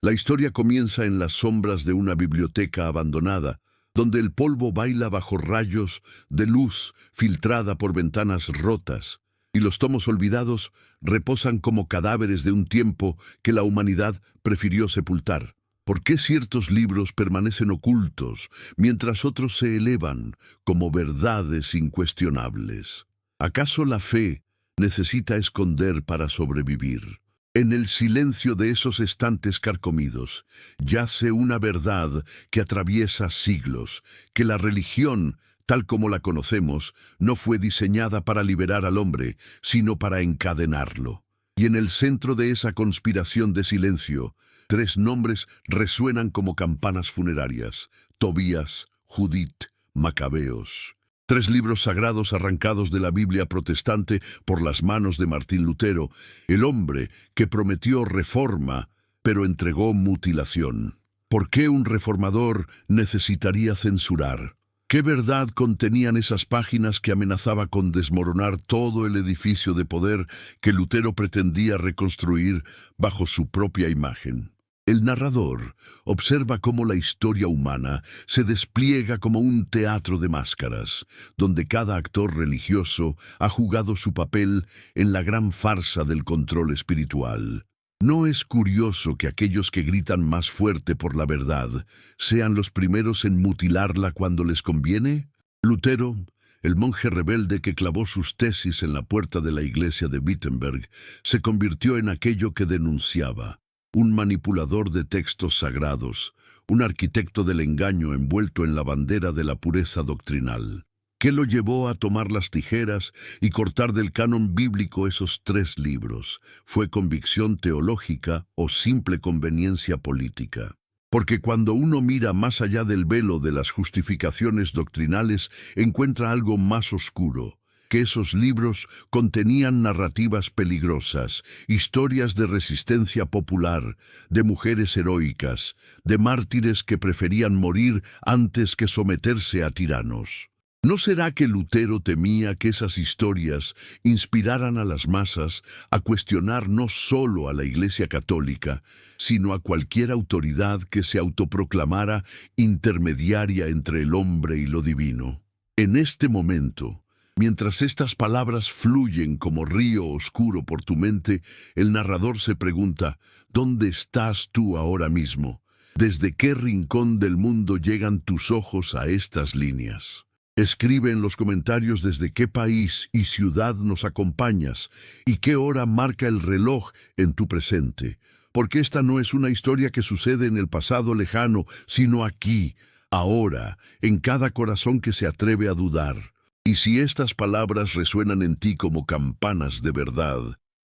La historia comienza en las sombras de una biblioteca abandonada, donde el polvo baila bajo rayos de luz filtrada por ventanas rotas, y los tomos olvidados reposan como cadáveres de un tiempo que la humanidad prefirió sepultar. ¿Por qué ciertos libros permanecen ocultos, mientras otros se elevan como verdades incuestionables? ¿Acaso la fe necesita esconder para sobrevivir? En el silencio de esos estantes carcomidos yace una verdad que atraviesa siglos, que la religión, tal como la conocemos, no fue diseñada para liberar al hombre, sino para encadenarlo. Y en el centro de esa conspiración de silencio, tres nombres resuenan como campanas funerarias: Tobías, Judith, Macabeos. Tres libros sagrados arrancados de la Biblia protestante por las manos de Martín Lutero, el hombre que prometió reforma, pero entregó mutilación. ¿Por qué un reformador necesitaría censurar? ¿Qué verdad contenían esas páginas que amenazaba con desmoronar todo el edificio de poder que Lutero pretendía reconstruir bajo su propia imagen? El narrador observa cómo la historia humana se despliega como un teatro de máscaras, donde cada actor religioso ha jugado su papel en la gran farsa del control espiritual. ¿No es curioso que aquellos que gritan más fuerte por la verdad sean los primeros en mutilarla cuando les conviene? Lutero, el monje rebelde que clavó sus tesis en la puerta de la iglesia de Wittenberg, se convirtió en aquello que denunciaba: un manipulador de textos sagrados, un arquitecto del engaño envuelto en la bandera de la pureza doctrinal. ¿Qué lo llevó a tomar las tijeras y cortar del canon bíblico esos tres libros? ¿Fue convicción teológica o simple conveniencia política? Porque cuando uno mira más allá del velo de las justificaciones doctrinales, encuentra algo más oscuro: que esos libros contenían narrativas peligrosas, historias de resistencia popular, de mujeres heroicas, de mártires que preferían morir antes que someterse a tiranos. ¿No será que Lutero temía que esas historias inspiraran a las masas a cuestionar no solo a la Iglesia Católica, sino a cualquier autoridad que se autoproclamara intermediaria entre el hombre y lo divino? En este momento, mientras estas palabras fluyen como río oscuro por tu mente, el narrador se pregunta: ¿dónde estás tú ahora mismo? ¿Desde qué rincón del mundo llegan tus ojos a estas líneas? Escribe en los comentarios desde qué país y ciudad nos acompañas y qué hora marca el reloj en tu presente, porque esta no es una historia que sucede en el pasado lejano, sino aquí, ahora, en cada corazón que se atreve a dudar. Y si estas palabras resuenan en ti como campanas de verdad,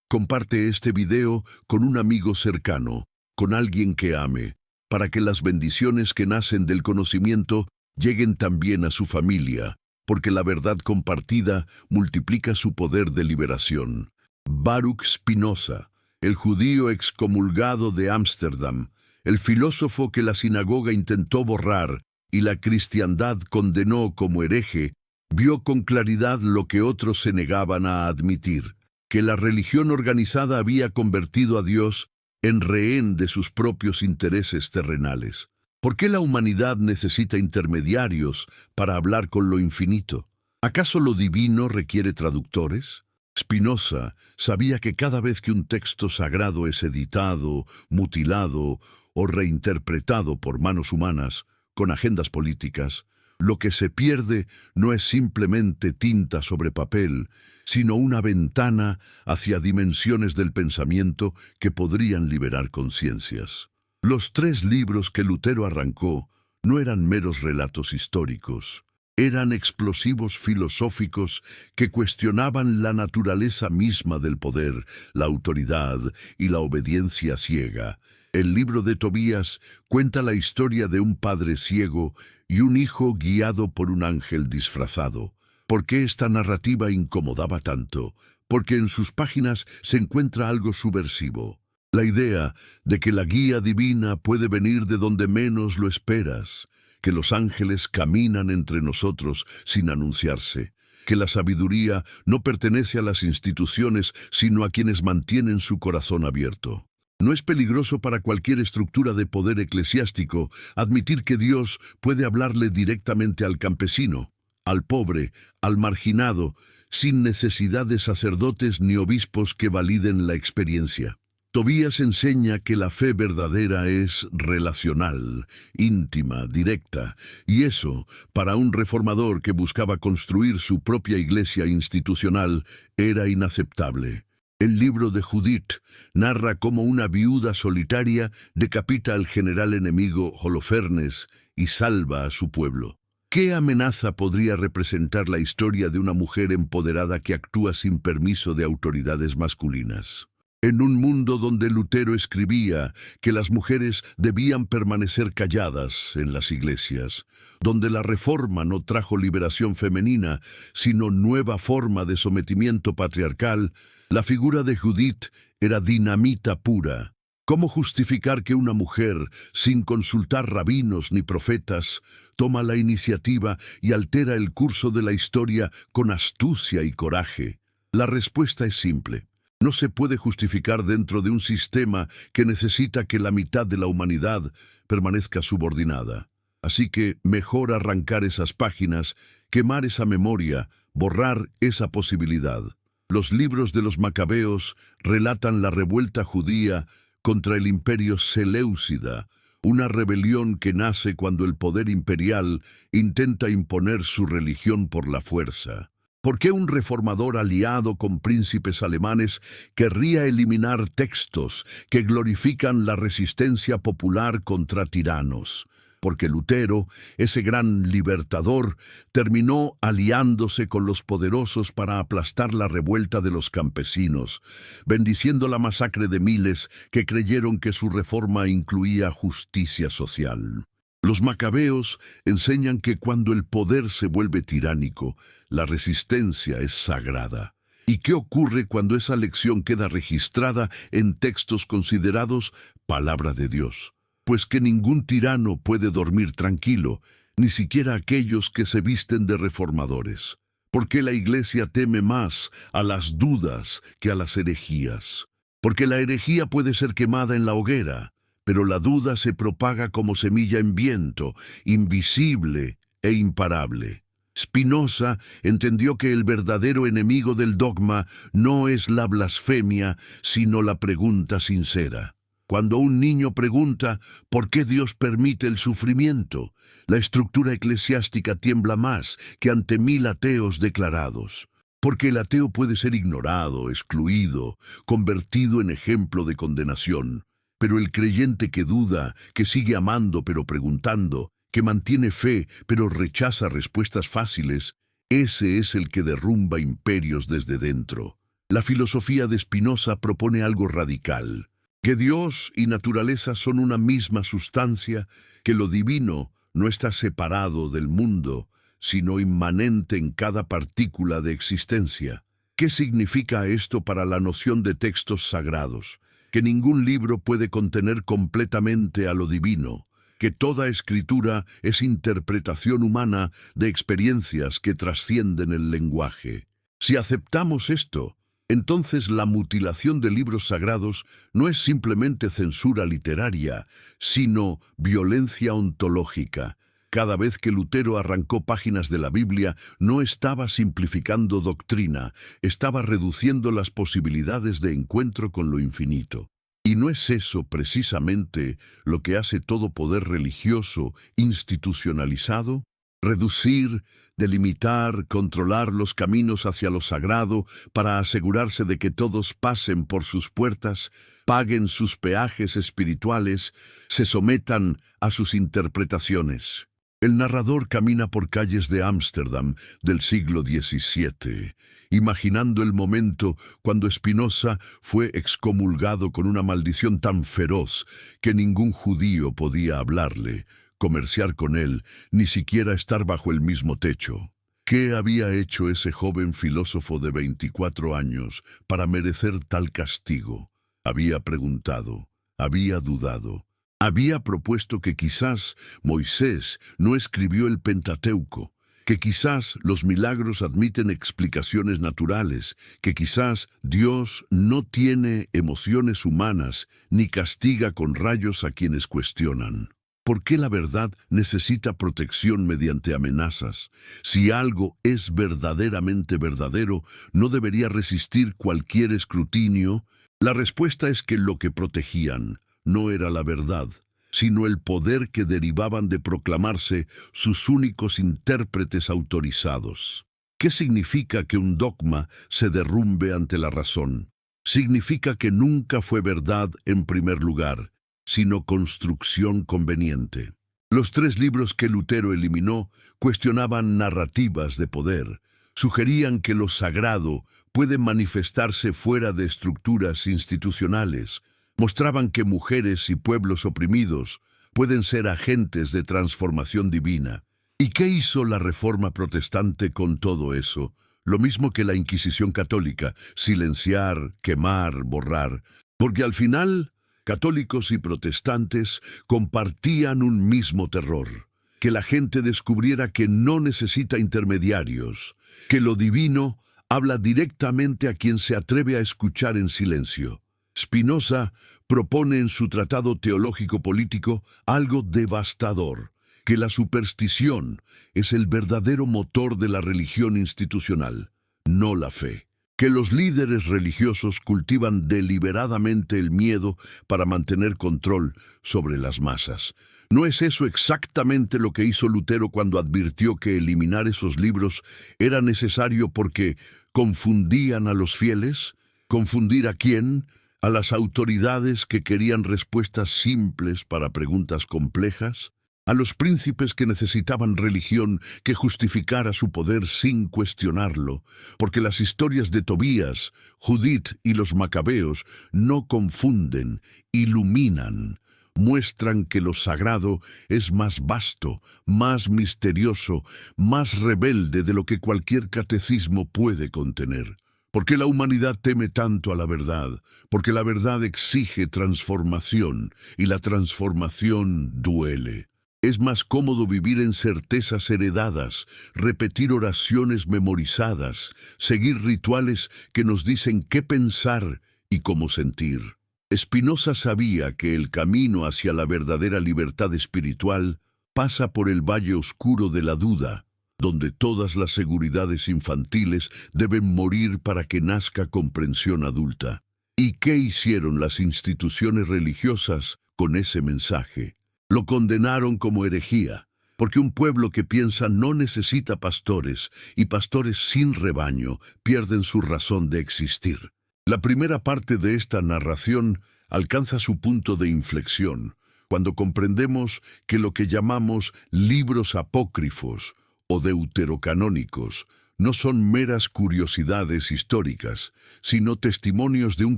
comparte este video con un amigo cercano, con alguien que ame, para que las bendiciones que nacen del conocimiento lleguen también a su familia, porque la verdad compartida multiplica su poder de liberación. Baruch Spinoza, el judío excomulgado de Ámsterdam, el filósofo que la sinagoga intentó borrar y la cristiandad condenó como hereje, vio con claridad lo que otros se negaban a admitir: que la religión organizada había convertido a Dios en rehén de sus propios intereses terrenales. ¿Por qué la humanidad necesita intermediarios para hablar con lo infinito? ¿Acaso lo divino requiere traductores? Spinoza sabía que cada vez que un texto sagrado es editado, mutilado o reinterpretado por manos humanas, con agendas políticas, lo que se pierde no es simplemente tinta sobre papel, sino una ventana hacia dimensiones del pensamiento que podrían liberar conciencias. Los tres libros que Lutero arrancó no eran meros relatos históricos, eran explosivos filosóficos que cuestionaban la naturaleza misma del poder, la autoridad y la obediencia ciega. El libro de Tobías cuenta la historia de un padre ciego y un hijo guiado por un ángel disfrazado. ¿Por qué esta narrativa incomodaba tanto? Porque en sus páginas se encuentra algo subversivo. La idea de que la guía divina puede venir de donde menos lo esperas, que los ángeles caminan entre nosotros sin anunciarse, que la sabiduría no pertenece a las instituciones, sino a quienes mantienen su corazón abierto. No es peligroso para cualquier estructura de poder eclesiástico admitir que Dios puede hablarle directamente al campesino, al pobre, al marginado, sin necesidad de sacerdotes ni obispos que validen la experiencia. Tobías enseña que la fe verdadera es relacional, íntima, directa, y eso, para un reformador que buscaba construir su propia iglesia institucional, era inaceptable. El libro de Judith narra cómo una viuda solitaria decapita al general enemigo Holofernes y salva a su pueblo. ¿Qué amenaza podría representar la historia de una mujer empoderada que actúa sin permiso de autoridades masculinas? En un mundo donde Lutero escribía que las mujeres debían permanecer calladas en las iglesias, donde la reforma no trajo liberación femenina, sino nueva forma de sometimiento patriarcal, la figura de Judith era dinamita pura. ¿Cómo justificar que una mujer, sin consultar rabinos ni profetas, toma la iniciativa y altera el curso de la historia con astucia y coraje? La respuesta es simple. No se puede justificar dentro de un sistema que necesita que la mitad de la humanidad permanezca subordinada. Así que mejor arrancar esas páginas, quemar esa memoria, borrar esa posibilidad. Los libros de los Macabeos relatan la revuelta judía contra el imperio seleucida, una rebelión que nace cuando el poder imperial intenta imponer su religión por la fuerza. ¿Por qué un reformador aliado con príncipes alemanes querría eliminar textos que glorifican la resistencia popular contra tiranos? Porque Lutero, ese gran libertador, terminó aliándose con los poderosos para aplastar la revuelta de los campesinos, bendiciendo la masacre de miles que creyeron que su reforma incluía justicia social. Los macabeos enseñan que cuando el poder se vuelve tiránico, la resistencia es sagrada. ¿Y qué ocurre cuando esa lección queda registrada en textos considerados palabra de Dios? Pues que ningún tirano puede dormir tranquilo, ni siquiera aquellos que se visten de reformadores. Porque la Iglesia teme más a las dudas que a las herejías. Porque la herejía puede ser quemada en la hoguera, pero la duda se propaga como semilla en viento, invisible e imparable. Spinoza entendió que el verdadero enemigo del dogma no es la blasfemia, sino la pregunta sincera. Cuando un niño pregunta ¿por qué Dios permite el sufrimiento?, la estructura eclesiástica tiembla más que ante 1000 ateos declarados. Porque el ateo puede ser ignorado, excluido, convertido en ejemplo de condenación. Pero el creyente que duda, que sigue amando pero preguntando, que mantiene fe pero rechaza respuestas fáciles, ese es el que derrumba imperios desde dentro. La filosofía de Spinoza propone algo radical. Que Dios y naturaleza son una misma sustancia, que lo divino no está separado del mundo, sino inmanente en cada partícula de existencia. ¿Qué significa esto para la noción de textos sagrados? Que ningún libro puede contener completamente a lo divino, que toda escritura es interpretación humana de experiencias que trascienden el lenguaje. Si aceptamos esto, entonces la mutilación de libros sagrados no es simplemente censura literaria, sino violencia ontológica. Cada vez que Lutero arrancó páginas de la Biblia, no estaba simplificando doctrina, estaba reduciendo las posibilidades de encuentro con lo infinito. ¿Y no es eso precisamente lo que hace todo poder religioso institucionalizado? Reducir, delimitar, controlar los caminos hacia lo sagrado para asegurarse de que todos pasen por sus puertas, paguen sus peajes espirituales, se sometan a sus interpretaciones. El narrador camina por calles de Ámsterdam del siglo XVII, imaginando el momento cuando Spinoza fue excomulgado con una maldición tan feroz que ningún judío podía hablarle, comerciar con él, ni siquiera estar bajo el mismo techo. ¿Qué había hecho ese joven filósofo de 24 años para merecer tal castigo? Había preguntado, había dudado, había propuesto que quizás Moisés no escribió el Pentateuco, que quizás los milagros admiten explicaciones naturales, que quizás Dios no tiene emociones humanas ni castiga con rayos a quienes cuestionan. ¿Por qué la verdad necesita protección mediante amenazas? Si algo es verdaderamente verdadero, ¿no debería resistir cualquier escrutinio? La respuesta es que lo que protegían no era la verdad, sino el poder que derivaban de proclamarse sus únicos intérpretes autorizados. ¿Qué significa que un dogma se derrumbe ante la razón? Significa que nunca fue verdad en primer lugar, sino construcción conveniente. Los 3 libros que Lutero eliminó cuestionaban narrativas de poder, sugerían que lo sagrado puede manifestarse fuera de estructuras institucionales, mostraban que mujeres y pueblos oprimidos pueden ser agentes de transformación divina. ¿Y qué hizo la Reforma Protestante con todo eso? Lo mismo que la Inquisición Católica: silenciar, quemar, borrar. Porque al final, católicos y protestantes compartían un mismo terror: que la gente descubriera que no necesita intermediarios, que lo divino habla directamente a quien se atreve a escuchar en silencio. Spinoza propone en su tratado teológico-político algo devastador: que la superstición es el verdadero motor de la religión institucional, no la fe. Que los líderes religiosos cultivan deliberadamente el miedo para mantener control sobre las masas. ¿No es eso exactamente lo que hizo Lutero cuando advirtió que eliminar esos libros era necesario porque confundían a los fieles? ¿Confundir a quién? ¿A las autoridades que querían respuestas simples para preguntas complejas? ¿A los príncipes que necesitaban religión que justificara su poder sin cuestionarlo? Porque las historias de Tobías, Judith y los Macabeos no confunden, iluminan. Muestran que lo sagrado es más vasto, más misterioso, más rebelde de lo que cualquier catecismo puede contener. ¿Por qué la humanidad teme tanto a la verdad? Porque la verdad exige transformación, y la transformación duele. Es más cómodo vivir en certezas heredadas, repetir oraciones memorizadas, seguir rituales que nos dicen qué pensar y cómo sentir. Spinoza sabía que el camino hacia la verdadera libertad espiritual pasa por el valle oscuro de la duda, donde todas las seguridades infantiles deben morir para que nazca comprensión adulta. ¿Y qué hicieron las instituciones religiosas con ese mensaje? Lo condenaron como herejía, porque un pueblo que piensa no necesita pastores, y pastores sin rebaño pierden su razón de existir. La primera parte de esta narración alcanza su punto de inflexión cuando comprendemos que lo que llamamos libros apócrifos o deuterocanónicos no son meras curiosidades históricas, sino testimonios de un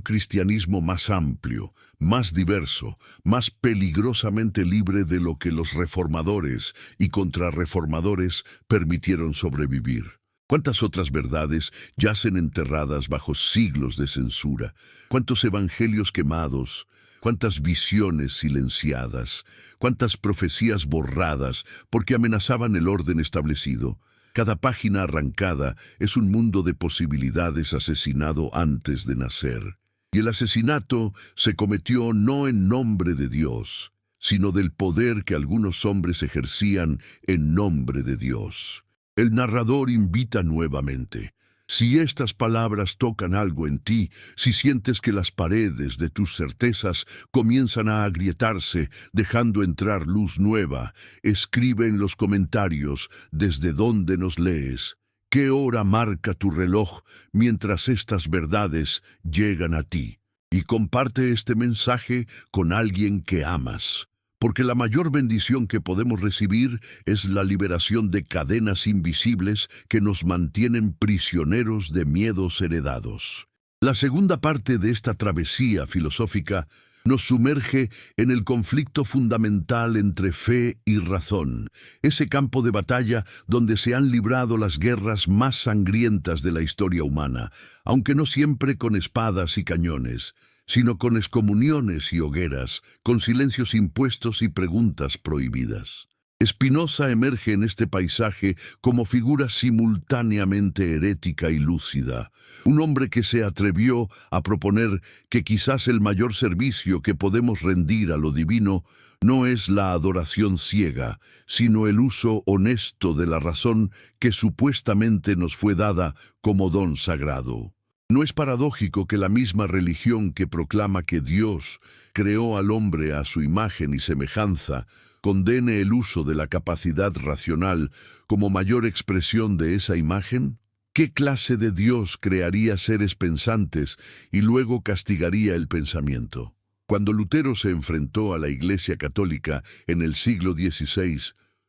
cristianismo más amplio, más diverso, más peligrosamente libre de lo que los reformadores y contrarreformadores permitieron sobrevivir. ¿Cuántas otras verdades yacen enterradas bajo siglos de censura? ¿Cuántos evangelios quemados? ¿Cuántas visiones silenciadas? ¿Cuántas profecías borradas porque amenazaban el orden establecido? Cada página arrancada es un mundo de posibilidades asesinado antes de nacer. Y el asesinato se cometió no en nombre de Dios, sino del poder que algunos hombres ejercían en nombre de Dios. El narrador invita nuevamente: si estas palabras tocan algo en ti, si sientes que las paredes de tus certezas comienzan a agrietarse, dejando entrar luz nueva, escribe en los comentarios desde donde nos lees. ¿Qué hora marca tu reloj mientras estas verdades llegan a ti? Y comparte este mensaje con alguien que amas. Porque la mayor bendición que podemos recibir es la liberación de cadenas invisibles que nos mantienen prisioneros de miedos heredados. La segunda parte de esta travesía filosófica nos sumerge en el conflicto fundamental entre fe y razón, ese campo de batalla donde se han librado las guerras más sangrientas de la historia humana, aunque no siempre con espadas y cañones, sino con excomuniones y hogueras, con silencios impuestos y preguntas prohibidas. Spinoza emerge en este paisaje como figura simultáneamente herética y lúcida, un hombre que se atrevió a proponer que quizás el mayor servicio que podemos rendir a lo divino no es la adoración ciega, sino el uso honesto de la razón que supuestamente nos fue dada como don sagrado. ¿No es paradójico que la misma religión que proclama que Dios creó al hombre a su imagen y semejanza condene el uso de la capacidad racional como mayor expresión de esa imagen? ¿Qué clase de Dios crearía seres pensantes y luego castigaría el pensamiento? Cuando Lutero se enfrentó a la Iglesia Católica en el siglo XVI,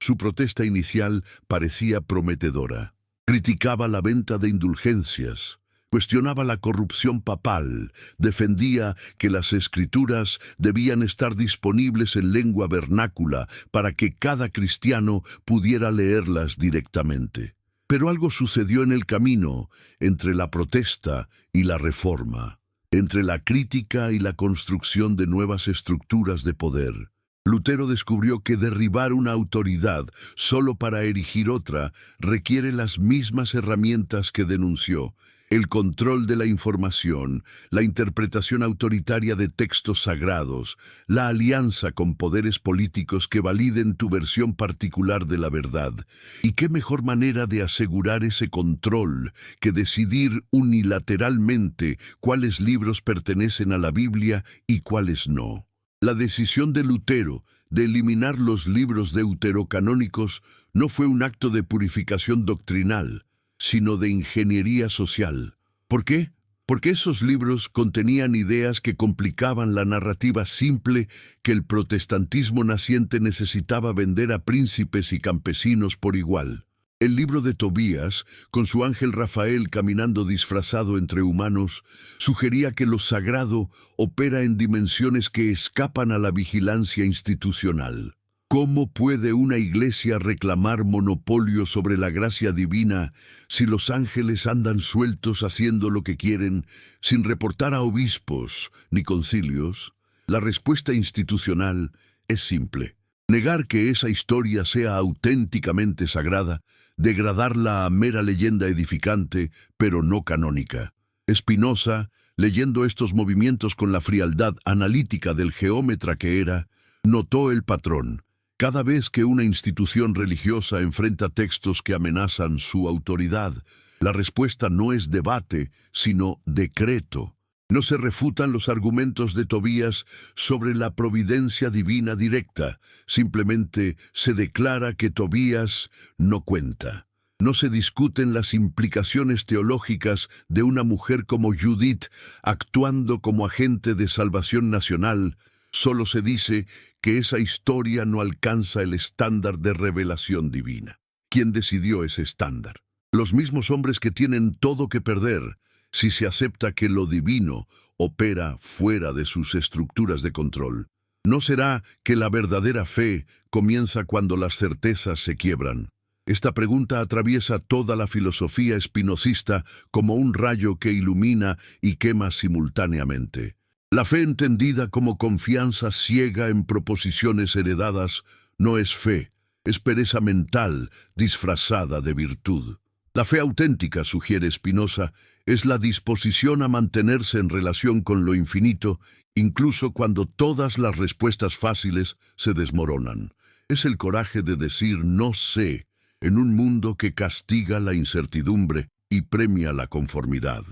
su protesta inicial parecía prometedora. Criticaba la venta de indulgencias, cuestionaba la corrupción papal, defendía que las escrituras debían estar disponibles en lengua vernácula para que cada cristiano pudiera leerlas directamente. Pero algo sucedió en el camino entre la protesta y la reforma, entre la crítica y la construcción de nuevas estructuras de poder. Lutero descubrió que derribar una autoridad solo para erigir otra requiere las mismas herramientas que denunció: el control de la información, la interpretación autoritaria de textos sagrados, la alianza con poderes políticos que validen tu versión particular de la verdad. ¿Y qué mejor manera de asegurar ese control que decidir unilateralmente cuáles libros pertenecen a la Biblia y cuáles no? La decisión de Lutero de eliminar los libros deuterocanónicos no fue un acto de purificación doctrinal, sino de ingeniería social. ¿Por qué? Porque esos libros contenían ideas que complicaban la narrativa simple que el protestantismo naciente necesitaba vender a príncipes y campesinos por igual. El libro de Tobías, con su ángel Rafael caminando disfrazado entre humanos, sugería que lo sagrado opera en dimensiones que escapan a la vigilancia institucional. ¿Cómo puede una iglesia reclamar monopolio sobre la gracia divina si los ángeles andan sueltos haciendo lo que quieren, sin reportar a obispos ni concilios? La respuesta institucional es simple: negar que esa historia sea auténticamente sagrada, degradarla a mera leyenda edificante, pero no canónica. Spinoza, leyendo estos movimientos con la frialdad analítica del geómetra que era, notó el patrón. Cada vez que una institución religiosa enfrenta textos que amenazan su autoridad, la respuesta no es debate, sino decreto. No se refutan los argumentos de Tobías sobre la providencia divina directa, simplemente se declara que Tobías no cuenta. No se discuten las implicaciones teológicas de una mujer como Judith actuando como agente de salvación nacional. Solo se dice que esa historia no alcanza el estándar de revelación divina. ¿Quién decidió ese estándar? Los mismos hombres que tienen todo que perder si se acepta que lo divino opera fuera de sus estructuras de control. ¿No será que la verdadera fe comienza cuando las certezas se quiebran? Esta pregunta atraviesa toda la filosofía espinosista como un rayo que ilumina y quema simultáneamente. La fe entendida como confianza ciega en proposiciones heredadas no es fe, es pereza mental disfrazada de virtud. La fe auténtica, sugiere Spinoza, es la disposición a mantenerse en relación con lo infinito, incluso cuando todas las respuestas fáciles se desmoronan. Es el coraje de decir no sé en un mundo que castiga la incertidumbre y premia la conformidad.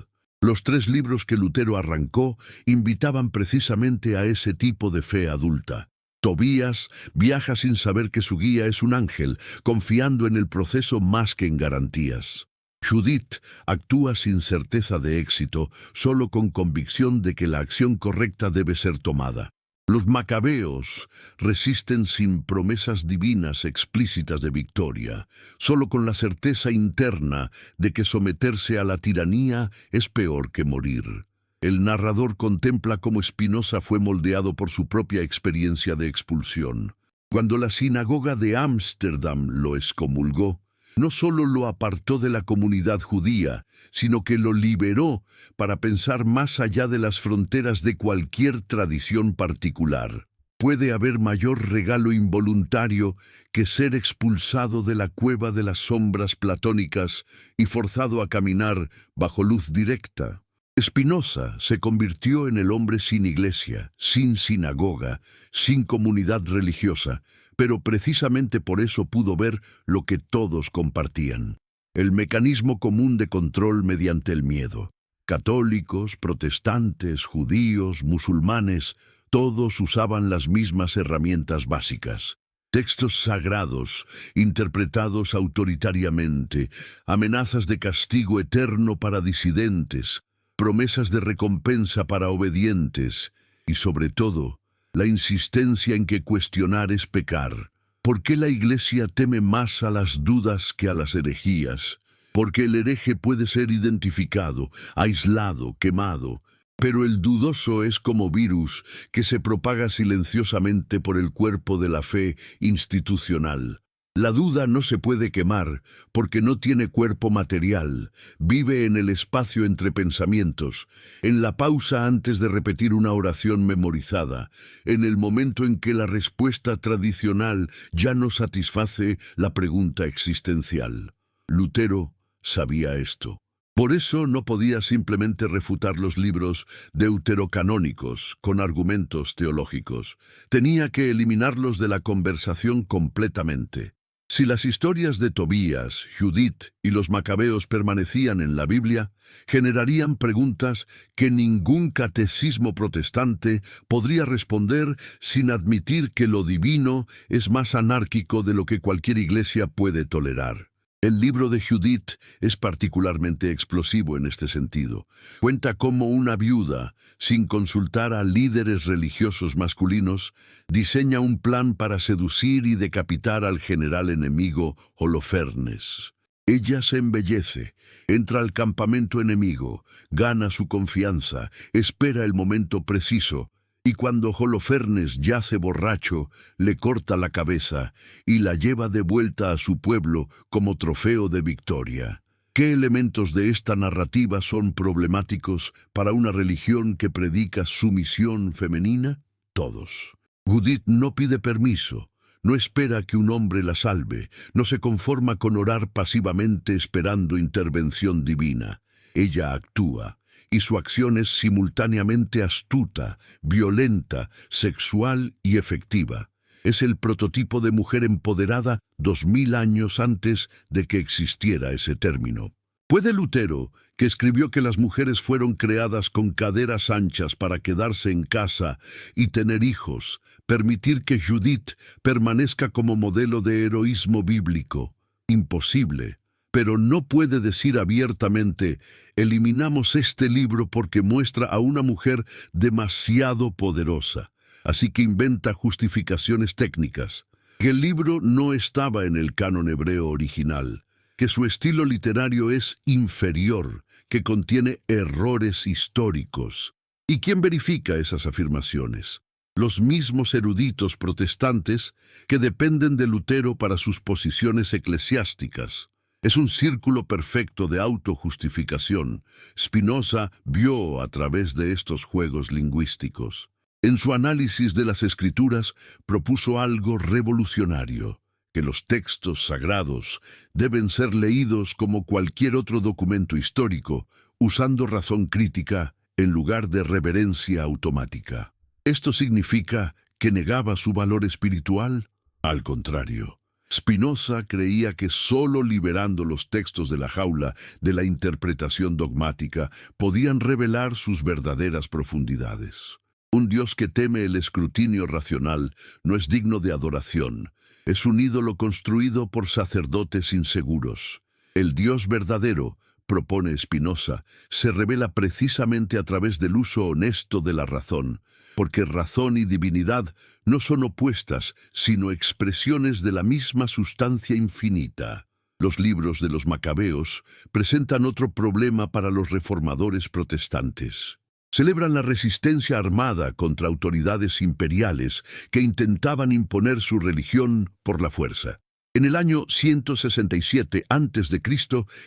Los 3 libros que Lutero arrancó invitaban precisamente a ese tipo de fe adulta. Tobías viaja sin saber que su guía es un ángel, confiando en el proceso más que en garantías. Judith actúa sin certeza de éxito, solo con convicción de que la acción correcta debe ser tomada. Los macabeos resisten sin promesas divinas explícitas de victoria, solo con la certeza interna de que someterse a la tiranía es peor que morir. El narrador contempla cómo Spinoza fue moldeado por su propia experiencia de expulsión. Cuando la sinagoga de Ámsterdam lo excomulgó, no solo lo apartó de la comunidad judía, sino que lo liberó para pensar más allá de las fronteras de cualquier tradición particular. puede haber mayor regalo involuntario que ser expulsado de la cueva de las sombras platónicas y forzado a caminar bajo luz directa. Spinoza se convirtió en el hombre sin iglesia, sin sinagoga, sin comunidad religiosa, pero precisamente por eso pudo ver lo que todos compartían: el mecanismo común de control mediante el miedo. Católicos, protestantes, judíos, musulmanes, todos usaban las mismas herramientas básicas: textos sagrados, interpretados autoritariamente, amenazas de castigo eterno para disidentes, promesas de recompensa para obedientes, y sobre todo, la insistencia en que cuestionar es pecar. ¿Por qué la Iglesia teme más a las dudas que a las herejías? Porque el hereje puede ser identificado, aislado, quemado, pero el dudoso es como virus que se propaga silenciosamente por el cuerpo de la fe institucional. La duda no se puede quemar porque no tiene cuerpo material, vive en el espacio entre pensamientos, en la pausa antes de repetir una oración memorizada, en el momento en que la respuesta tradicional ya no satisface la pregunta existencial. Lutero sabía esto. Por eso no podía simplemente refutar los libros deuterocanónicos con argumentos teológicos. Tenía que eliminarlos de la conversación completamente. Si las historias de Tobías, Judith y los macabeos permanecían en la Biblia, generarían preguntas que ningún catecismo protestante podría responder sin admitir que lo divino es más anárquico de lo que cualquier iglesia puede tolerar. El libro de Judith es particularmente explosivo en este sentido. Cuenta cómo una viuda, sin consultar a líderes religiosos masculinos, diseña un plan para seducir y decapitar al general enemigo Holofernes. Ella se embellece, entra al campamento enemigo, gana su confianza, espera el momento preciso, y cuando Holofernes yace borracho, le corta la cabeza y la lleva de vuelta a su pueblo como trofeo de victoria. ¿Qué elementos de esta narrativa son problemáticos para una religión que predica sumisión femenina? Todos. Judith no pide permiso, no espera que un hombre la salve, no se conforma con orar pasivamente esperando intervención divina. Ella actúa. Y su acción es simultáneamente astuta, violenta, sexual y efectiva. Es el prototipo de mujer empoderada 2000 años antes de que existiera ese término. ¿Puede Lutero, que escribió que las mujeres fueron creadas con caderas anchas para quedarse en casa y tener hijos, permitir que Judith permanezca como modelo de heroísmo bíblico? Imposible. Pero no puede decir abiertamente: eliminamos este libro porque muestra a una mujer demasiado poderosa. Así que inventa justificaciones técnicas. Que el libro no estaba en el canon hebreo original. Que su estilo literario es inferior. Que contiene errores históricos. ¿Y quién verifica esas afirmaciones? Los mismos eruditos protestantes que dependen de Lutero para sus posiciones eclesiásticas. Es un círculo perfecto de autojustificación. Spinoza vio a través de estos juegos lingüísticos. En su análisis de las Escrituras propuso algo revolucionario: que los textos sagrados deben ser leídos como cualquier otro documento histórico, usando razón crítica en lugar de reverencia automática. ¿Esto significa que negaba su valor espiritual? Al contrario. Spinoza creía que solo liberando los textos de la jaula de la interpretación dogmática podían revelar sus verdaderas profundidades. Un Dios que teme el escrutinio racional no es digno de adoración. Es un ídolo construido por sacerdotes inseguros. El Dios verdadero, propone Spinoza, se revela precisamente a través del uso honesto de la razón, porque razón y divinidad no son opuestas, sino expresiones de la misma sustancia infinita. Los libros de los macabeos presentan otro problema para los reformadores protestantes. Celebran la resistencia armada contra autoridades imperiales que intentaban imponer su religión por la fuerza. En el año 167 a.C.,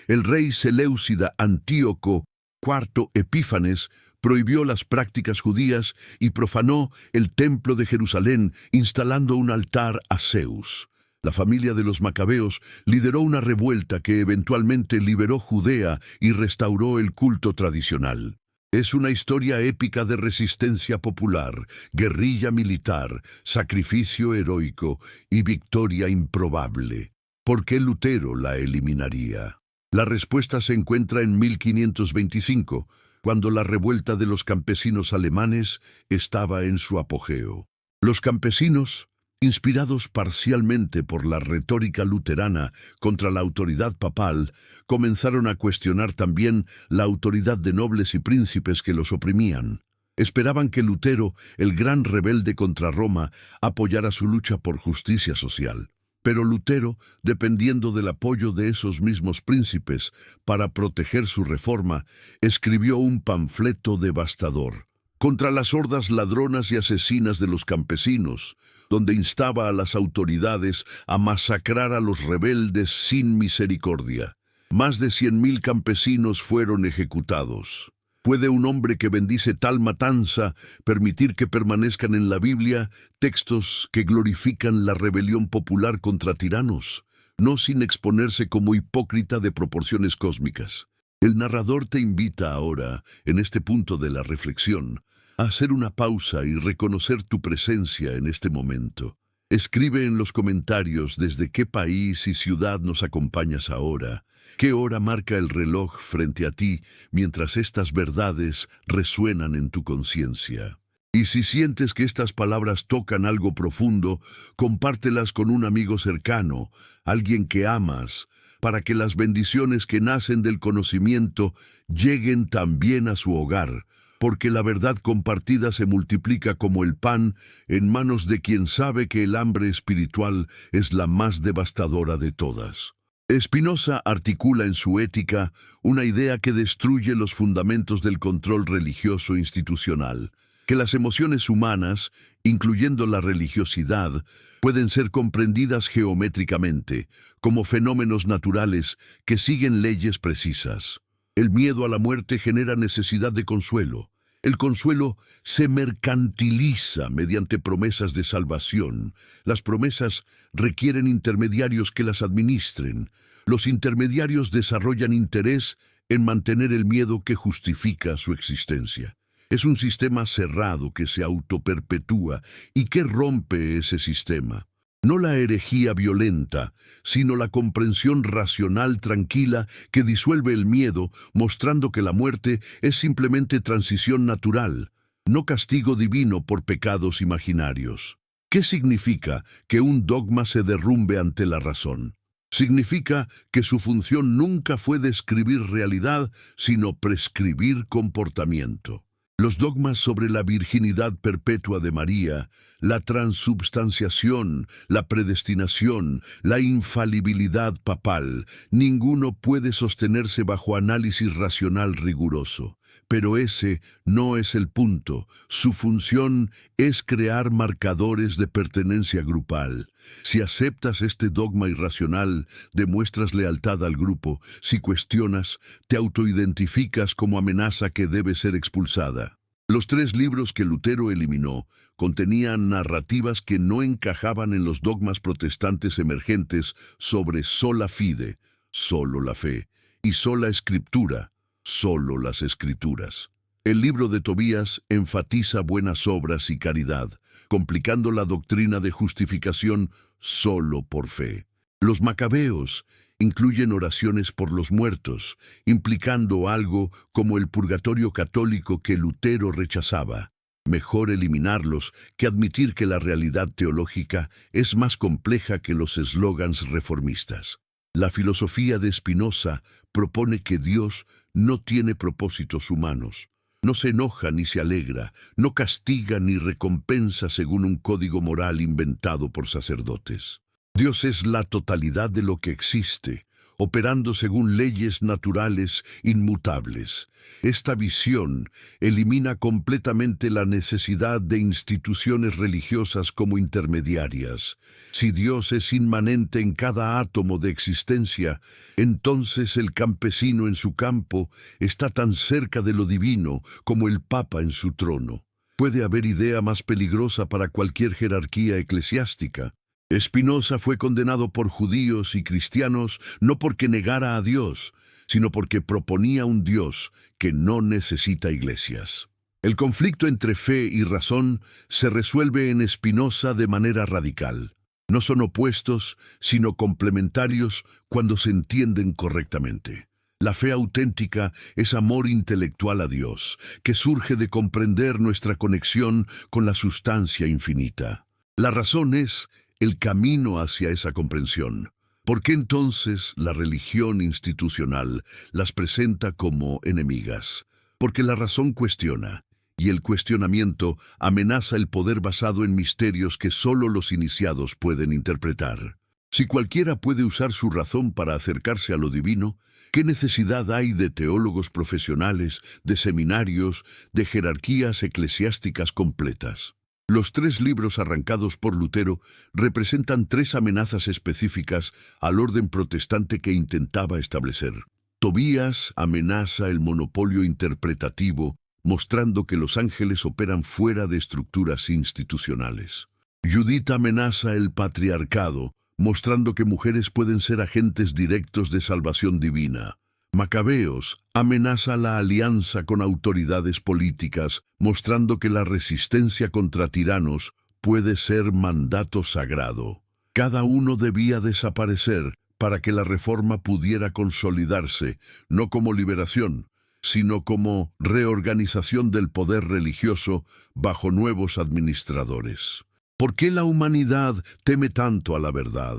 el rey Seleucida Antíoco IV Epífanes prohibió las prácticas judías y profanó el templo de Jerusalén, instalando un altar a Zeus. La familia de los Macabeos lideró una revuelta que eventualmente liberó Judea y restauró el culto tradicional. Es una historia épica de resistencia popular, guerrilla militar, sacrificio heroico y victoria improbable. ¿Por qué Lutero la eliminaría? La respuesta se encuentra en 1525, cuando la revuelta de los campesinos alemanes estaba en su apogeo. Los campesinos, inspirados parcialmente por la retórica luterana contra la autoridad papal, comenzaron a cuestionar también la autoridad de nobles y príncipes que los oprimían. Esperaban que Lutero, el gran rebelde contra Roma, apoyara su lucha por justicia social. Pero Lutero, dependiendo del apoyo de esos mismos príncipes para proteger su reforma, escribió un panfleto devastador contra las hordas ladronas y asesinas de los campesinos, donde instaba a las autoridades a masacrar a los rebeldes sin misericordia. Más de 100.000 campesinos fueron ejecutados. ¿Puede un hombre que bendice tal matanza permitir que permanezcan en la Biblia textos que glorifican la rebelión popular contra tiranos, no sin exponerse como hipócrita de proporciones cósmicas? El narrador te invita ahora, en este punto de la reflexión, a hacer una pausa y reconocer tu presencia en este momento. Escribe en los comentarios desde qué país y ciudad nos acompañas ahora. ¿Qué hora marca el reloj frente a ti mientras estas verdades resuenan en tu conciencia? Y si sientes que estas palabras tocan algo profundo, compártelas con un amigo cercano, alguien que amas, para que las bendiciones que nacen del conocimiento lleguen también a su hogar, porque la verdad compartida se multiplica como el pan en manos de quien sabe que el hambre espiritual es la más devastadora de todas. Spinoza articula en su Ética una idea que destruye los fundamentos del control religioso institucional, que las emociones humanas, incluyendo la religiosidad, pueden ser comprendidas geométricamente, como fenómenos naturales que siguen leyes precisas. El miedo a la muerte genera necesidad de consuelo. El consuelo se mercantiliza mediante promesas de salvación. Las promesas requieren intermediarios que las administren. Los intermediarios desarrollan interés en mantener el miedo que justifica su existencia. Es un sistema cerrado que se autoperpetúa y que rompe ese sistema. No la herejía violenta, sino la comprensión racional tranquila que disuelve el miedo, mostrando que la muerte es simplemente transición natural, no castigo divino por pecados imaginarios. ¿Qué significa que un dogma se derrumbe ante la razón? Significa que su función nunca fue describir realidad, sino prescribir comportamiento. Los dogmas sobre la virginidad perpetua de María, la transubstanciación, la predestinación, la infalibilidad papal, ninguno puede sostenerse bajo análisis racional riguroso. Pero ese no es el punto. Su función es crear marcadores de pertenencia grupal. Si aceptas este dogma irracional, demuestras lealtad al grupo. Si cuestionas, te autoidentificas como amenaza que debe ser expulsada. Los 3 libros que Lutero eliminó contenían narrativas que no encajaban en los dogmas protestantes emergentes sobre sola fide, solo la fe, y sola escritura, solo las escrituras. El libro de Tobías enfatiza buenas obras y caridad, complicando la doctrina de justificación solo por fe. Los Macabeos incluyen oraciones por los muertos, implicando algo como el purgatorio católico que Lutero rechazaba. Mejor eliminarlos que admitir que la realidad teológica es más compleja que los eslogans reformistas. La filosofía de Spinoza propone que Dios no tiene propósitos humanos. No se enoja ni se alegra, no castiga ni recompensa según un código moral inventado por sacerdotes. Dios es la totalidad de lo que existe, operando según leyes naturales inmutables. Esta visión elimina completamente la necesidad de instituciones religiosas como intermediarias. Si Dios es inmanente en cada átomo de existencia, entonces el campesino en su campo está tan cerca de lo divino como el Papa en su trono. Puede haber idea más peligrosa para cualquier jerarquía eclesiástica. Spinoza fue condenado por judíos y cristianos no porque negara a Dios, sino porque proponía un Dios que no necesita iglesias. El conflicto entre fe y razón se resuelve en Spinoza de manera radical. No son opuestos, sino complementarios cuando se entienden correctamente. La fe auténtica es amor intelectual a Dios, que surge de comprender nuestra conexión con la sustancia infinita. La razón es el camino hacia esa comprensión. ¿Por qué entonces la religión institucional las presenta como enemigas? Porque la razón cuestiona, y el cuestionamiento amenaza el poder basado en misterios que solo los iniciados pueden interpretar. Si cualquiera puede usar su razón para acercarse a lo divino, ¿qué necesidad hay de teólogos profesionales, de seminarios, de jerarquías eclesiásticas completas? Los 3 libros arrancados por Lutero representan 3 amenazas específicas al orden protestante que intentaba establecer. Tobías amenaza el monopolio interpretativo, mostrando que los ángeles operan fuera de estructuras institucionales. Judith amenaza el patriarcado, mostrando que mujeres pueden ser agentes directos de salvación divina. Macabeos amenaza la alianza con autoridades políticas, mostrando que la resistencia contra tiranos puede ser mandato sagrado. Cada uno debía desaparecer para que la reforma pudiera consolidarse, no como liberación, sino como reorganización del poder religioso bajo nuevos administradores. ¿Por qué la humanidad teme tanto a la verdad?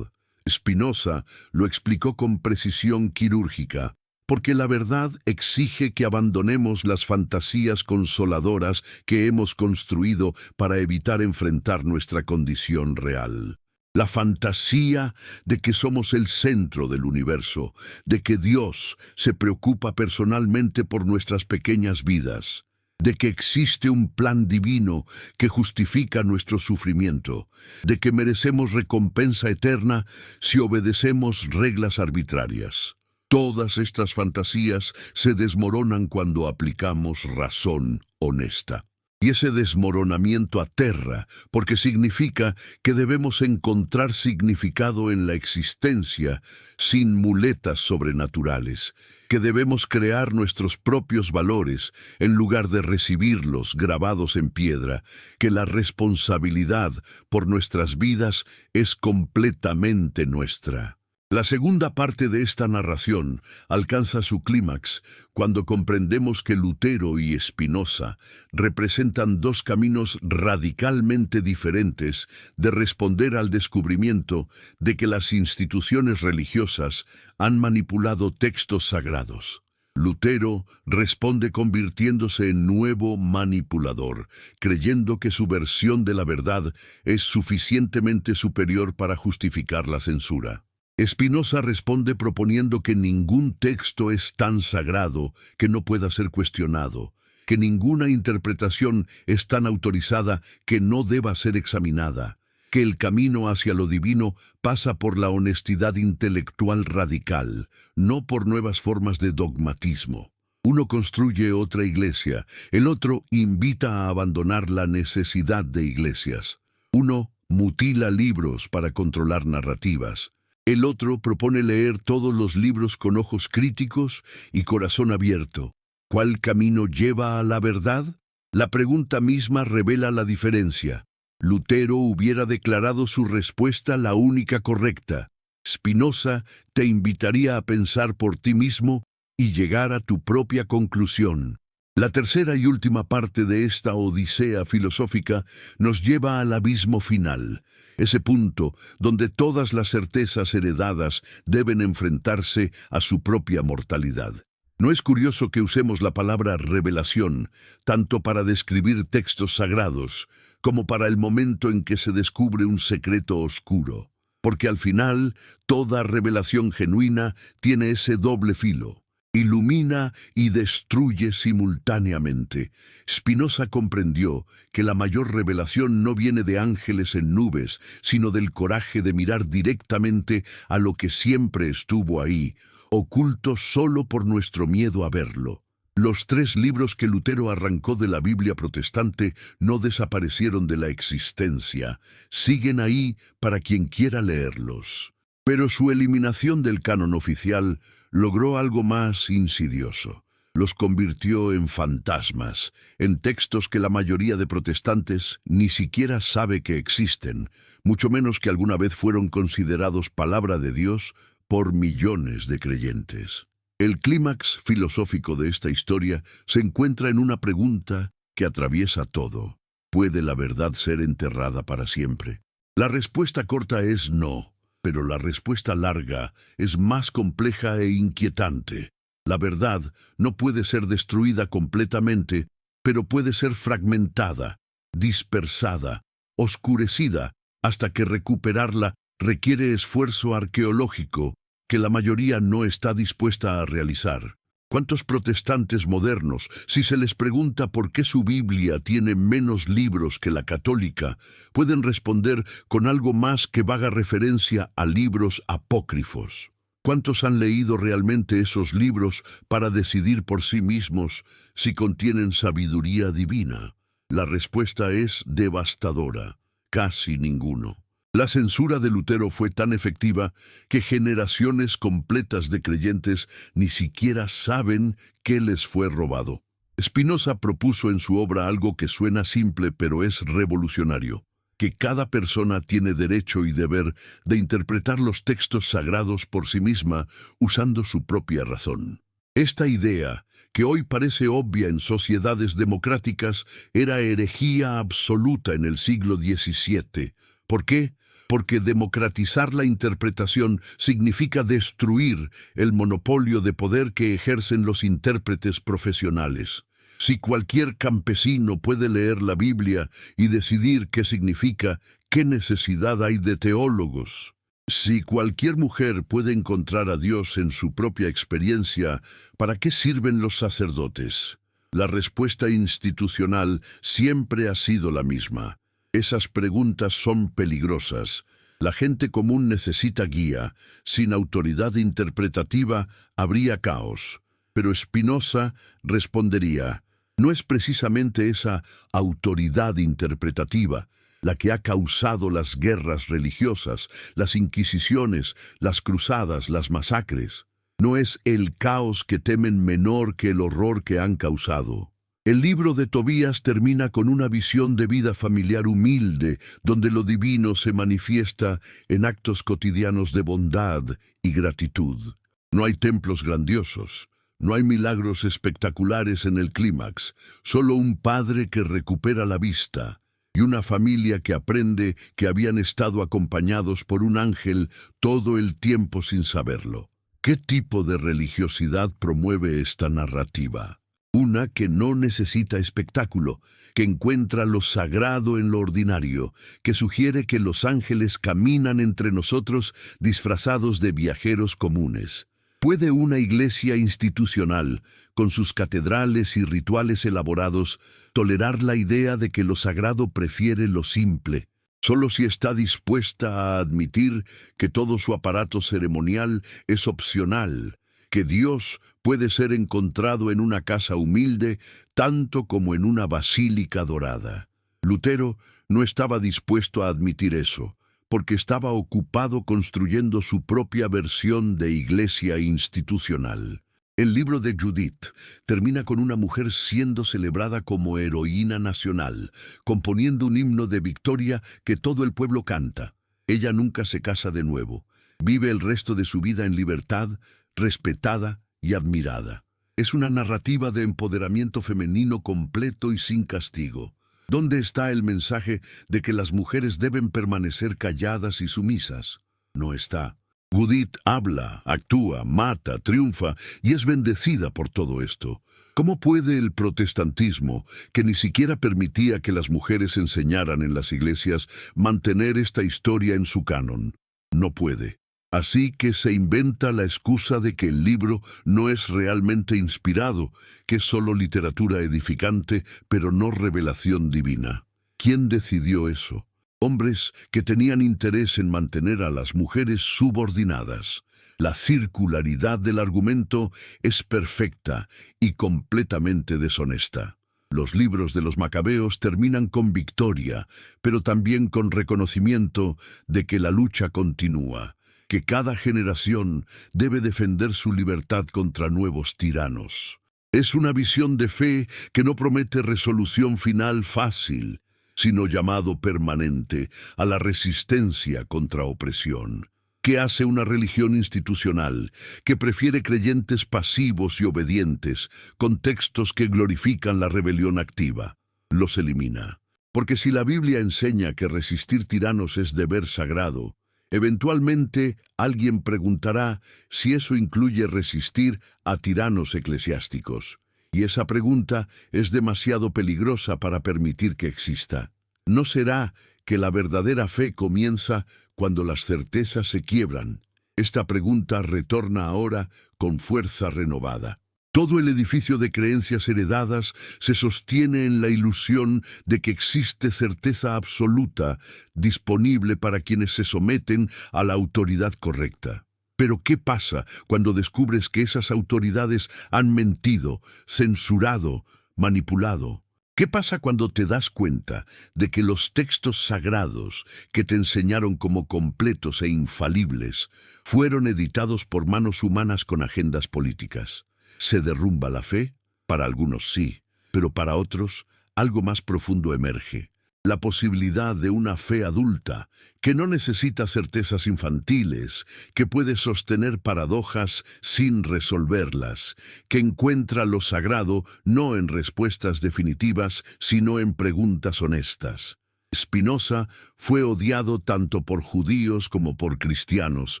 Spinoza lo explicó con precisión quirúrgica. Porque la verdad exige que abandonemos las fantasías consoladoras que hemos construido para evitar enfrentar nuestra condición real. La fantasía de que somos el centro del universo, de que Dios se preocupa personalmente por nuestras pequeñas vidas, de que existe un plan divino que justifica nuestro sufrimiento, de que merecemos recompensa eterna si obedecemos reglas arbitrarias. Todas estas fantasías se desmoronan cuando aplicamos razón honesta. Y ese desmoronamiento aterra, porque significa que debemos encontrar significado en la existencia sin muletas sobrenaturales, que debemos crear nuestros propios valores en lugar de recibirlos grabados en piedra, que la responsabilidad por nuestras vidas es completamente nuestra. La segunda parte de esta narración alcanza su clímax cuando comprendemos que Lutero y Spinoza representan 2 caminos radicalmente diferentes de responder al descubrimiento de que las instituciones religiosas han manipulado textos sagrados. Lutero responde convirtiéndose en nuevo manipulador, creyendo que su versión de la verdad es suficientemente superior para justificar la censura. Spinoza responde proponiendo que ningún texto es tan sagrado que no pueda ser cuestionado, que ninguna interpretación es tan autorizada que no deba ser examinada, que el camino hacia lo divino pasa por la honestidad intelectual radical, no por nuevas formas de dogmatismo. Uno construye otra iglesia, el otro invita a abandonar la necesidad de iglesias. Uno mutila libros para controlar narrativas. El otro propone leer todos los libros con ojos críticos y corazón abierto. ¿Cuál camino lleva a la verdad? La pregunta misma revela la diferencia. Lutero hubiera declarado su respuesta la única correcta. Spinoza te invitaría a pensar por ti mismo y llegar a tu propia conclusión. La tercera y última parte de esta odisea filosófica nos lleva al abismo final, ese punto donde todas las certezas heredadas deben enfrentarse a su propia mortalidad. ¿No es curioso que usemos la palabra revelación tanto para describir textos sagrados como para el momento en que se descubre un secreto oscuro? porque al final toda revelación genuina tiene ese doble filo. Ilumina y destruye simultáneamente. Spinoza comprendió que la mayor revelación no viene de ángeles en nubes, sino del coraje de mirar directamente a lo que siempre estuvo ahí, oculto solo por nuestro miedo a verlo. Los 3 libros que Lutero arrancó de la Biblia protestante no desaparecieron de la existencia, siguen ahí para quien quiera leerlos. Pero su eliminación del canon oficial logró algo más insidioso. Los convirtió en fantasmas, en textos que la mayoría de protestantes ni siquiera sabe que existen, mucho menos que alguna vez fueron considerados palabra de Dios por millones de creyentes. El clímax filosófico de esta historia se encuentra en una pregunta que atraviesa todo. ¿Puede la verdad ser enterrada para siempre? La respuesta corta es no, pero la respuesta larga es más compleja e inquietante. La verdad no puede ser destruida completamente, pero puede ser fragmentada, dispersada, oscurecida, hasta que recuperarla requiere esfuerzo arqueológico que la mayoría no está dispuesta a realizar. ¿Cuántos protestantes modernos, si se les pregunta por qué su Biblia tiene menos libros que la católica, pueden responder con algo más que vaga referencia a libros apócrifos? ¿Cuántos han leído realmente esos libros para decidir por sí mismos si contienen sabiduría divina? La respuesta es devastadora. Casi ninguno. La censura de Lutero fue tan efectiva que generaciones completas de creyentes ni siquiera saben qué les fue robado. Spinoza propuso en su obra algo que suena simple pero es revolucionario, que cada persona tiene derecho y deber de interpretar los textos sagrados por sí misma usando su propia razón. Esta idea, que hoy parece obvia en sociedades democráticas, era herejía absoluta en el siglo XVII. ¿Por qué? Porque democratizar la interpretación significa destruir el monopolio de poder que ejercen los intérpretes profesionales. Si cualquier campesino puede leer la Biblia y decidir qué significa, ¿qué necesidad hay de teólogos? Si cualquier mujer puede encontrar a Dios en su propia experiencia, ¿para qué sirven los sacerdotes? La respuesta institucional siempre ha sido la misma. Esas preguntas son peligrosas. La gente común necesita guía. Sin autoridad interpretativa habría caos. Pero Spinoza respondería, no es precisamente esa autoridad interpretativa la que ha causado las guerras religiosas, las inquisiciones, las cruzadas, las masacres. No es el caos que temen menor que el horror que han causado. El libro de Tobías termina con una visión de vida familiar humilde, donde lo divino se manifiesta en actos cotidianos de bondad y gratitud. No hay templos grandiosos, no hay milagros espectaculares en el clímax, solo un padre que recupera la vista y una familia que aprende que habían estado acompañados por un ángel todo el tiempo sin saberlo. ¿Qué tipo de religiosidad promueve esta narrativa? Una que no necesita espectáculo, que encuentra lo sagrado en lo ordinario, que sugiere que los ángeles caminan entre nosotros disfrazados de viajeros comunes. ¿Puede una iglesia institucional, con sus catedrales y rituales elaborados, tolerar la idea de que lo sagrado prefiere lo simple? Solo si está dispuesta a admitir que todo su aparato ceremonial es opcional, que Dios puede ser encontrado en una casa humilde tanto como en una basílica dorada. Lutero no estaba dispuesto a admitir eso, porque estaba ocupado construyendo su propia versión de iglesia institucional. El libro de Judith termina con una mujer siendo celebrada como heroína nacional, componiendo un himno de victoria que todo el pueblo canta. Ella nunca se casa de nuevo. Vive el resto de su vida en libertad, respetada y admirada. Es una narrativa de empoderamiento femenino completo y sin castigo. ¿Dónde está el mensaje de que las mujeres deben permanecer calladas y sumisas? No está. Judith habla, actúa, mata, triunfa y es bendecida por todo esto. ¿Cómo puede el protestantismo, que ni siquiera permitía que las mujeres enseñaran en las iglesias, mantener esta historia en su canon? No puede. Así que se inventa la excusa de que el libro no es realmente inspirado, que es solo literatura edificante, pero no revelación divina. ¿Quién decidió eso? Hombres que tenían interés en mantener a las mujeres subordinadas. La circularidad del argumento es perfecta y completamente deshonesta. Los libros de los Macabeos terminan con victoria, pero también con reconocimiento de que la lucha continúa, que cada generación debe defender su libertad contra nuevos tiranos. Es una visión de fe que no promete resolución final fácil, sino llamado permanente a la resistencia contra opresión. ¿Qué hace una religión institucional que prefiere creyentes pasivos y obedientes con textos que glorifican la rebelión activa? Los elimina. Porque si la Biblia enseña que resistir tiranos es deber sagrado, eventualmente alguien preguntará si eso incluye resistir a tiranos eclesiásticos. Y esa pregunta es demasiado peligrosa para permitir que exista. ¿No será que la verdadera fe comienza cuando las certezas se quiebran? Esta pregunta retorna ahora con fuerza renovada. Todo el edificio de creencias heredadas se sostiene en la ilusión de que existe certeza absoluta disponible para quienes se someten a la autoridad correcta. Pero ¿qué pasa cuando descubres que esas autoridades han mentido, censurado, manipulado? ¿Qué pasa cuando te das cuenta de que los textos sagrados que te enseñaron como completos e infalibles fueron editados por manos humanas con agendas políticas? ¿Se derrumba la fe? Para algunos sí, pero para otros algo más profundo emerge. La posibilidad de una fe adulta, que no necesita certezas infantiles, que puede sostener paradojas sin resolverlas, que encuentra lo sagrado no en respuestas definitivas, sino en preguntas honestas. Spinoza fue odiado tanto por judíos como por cristianos,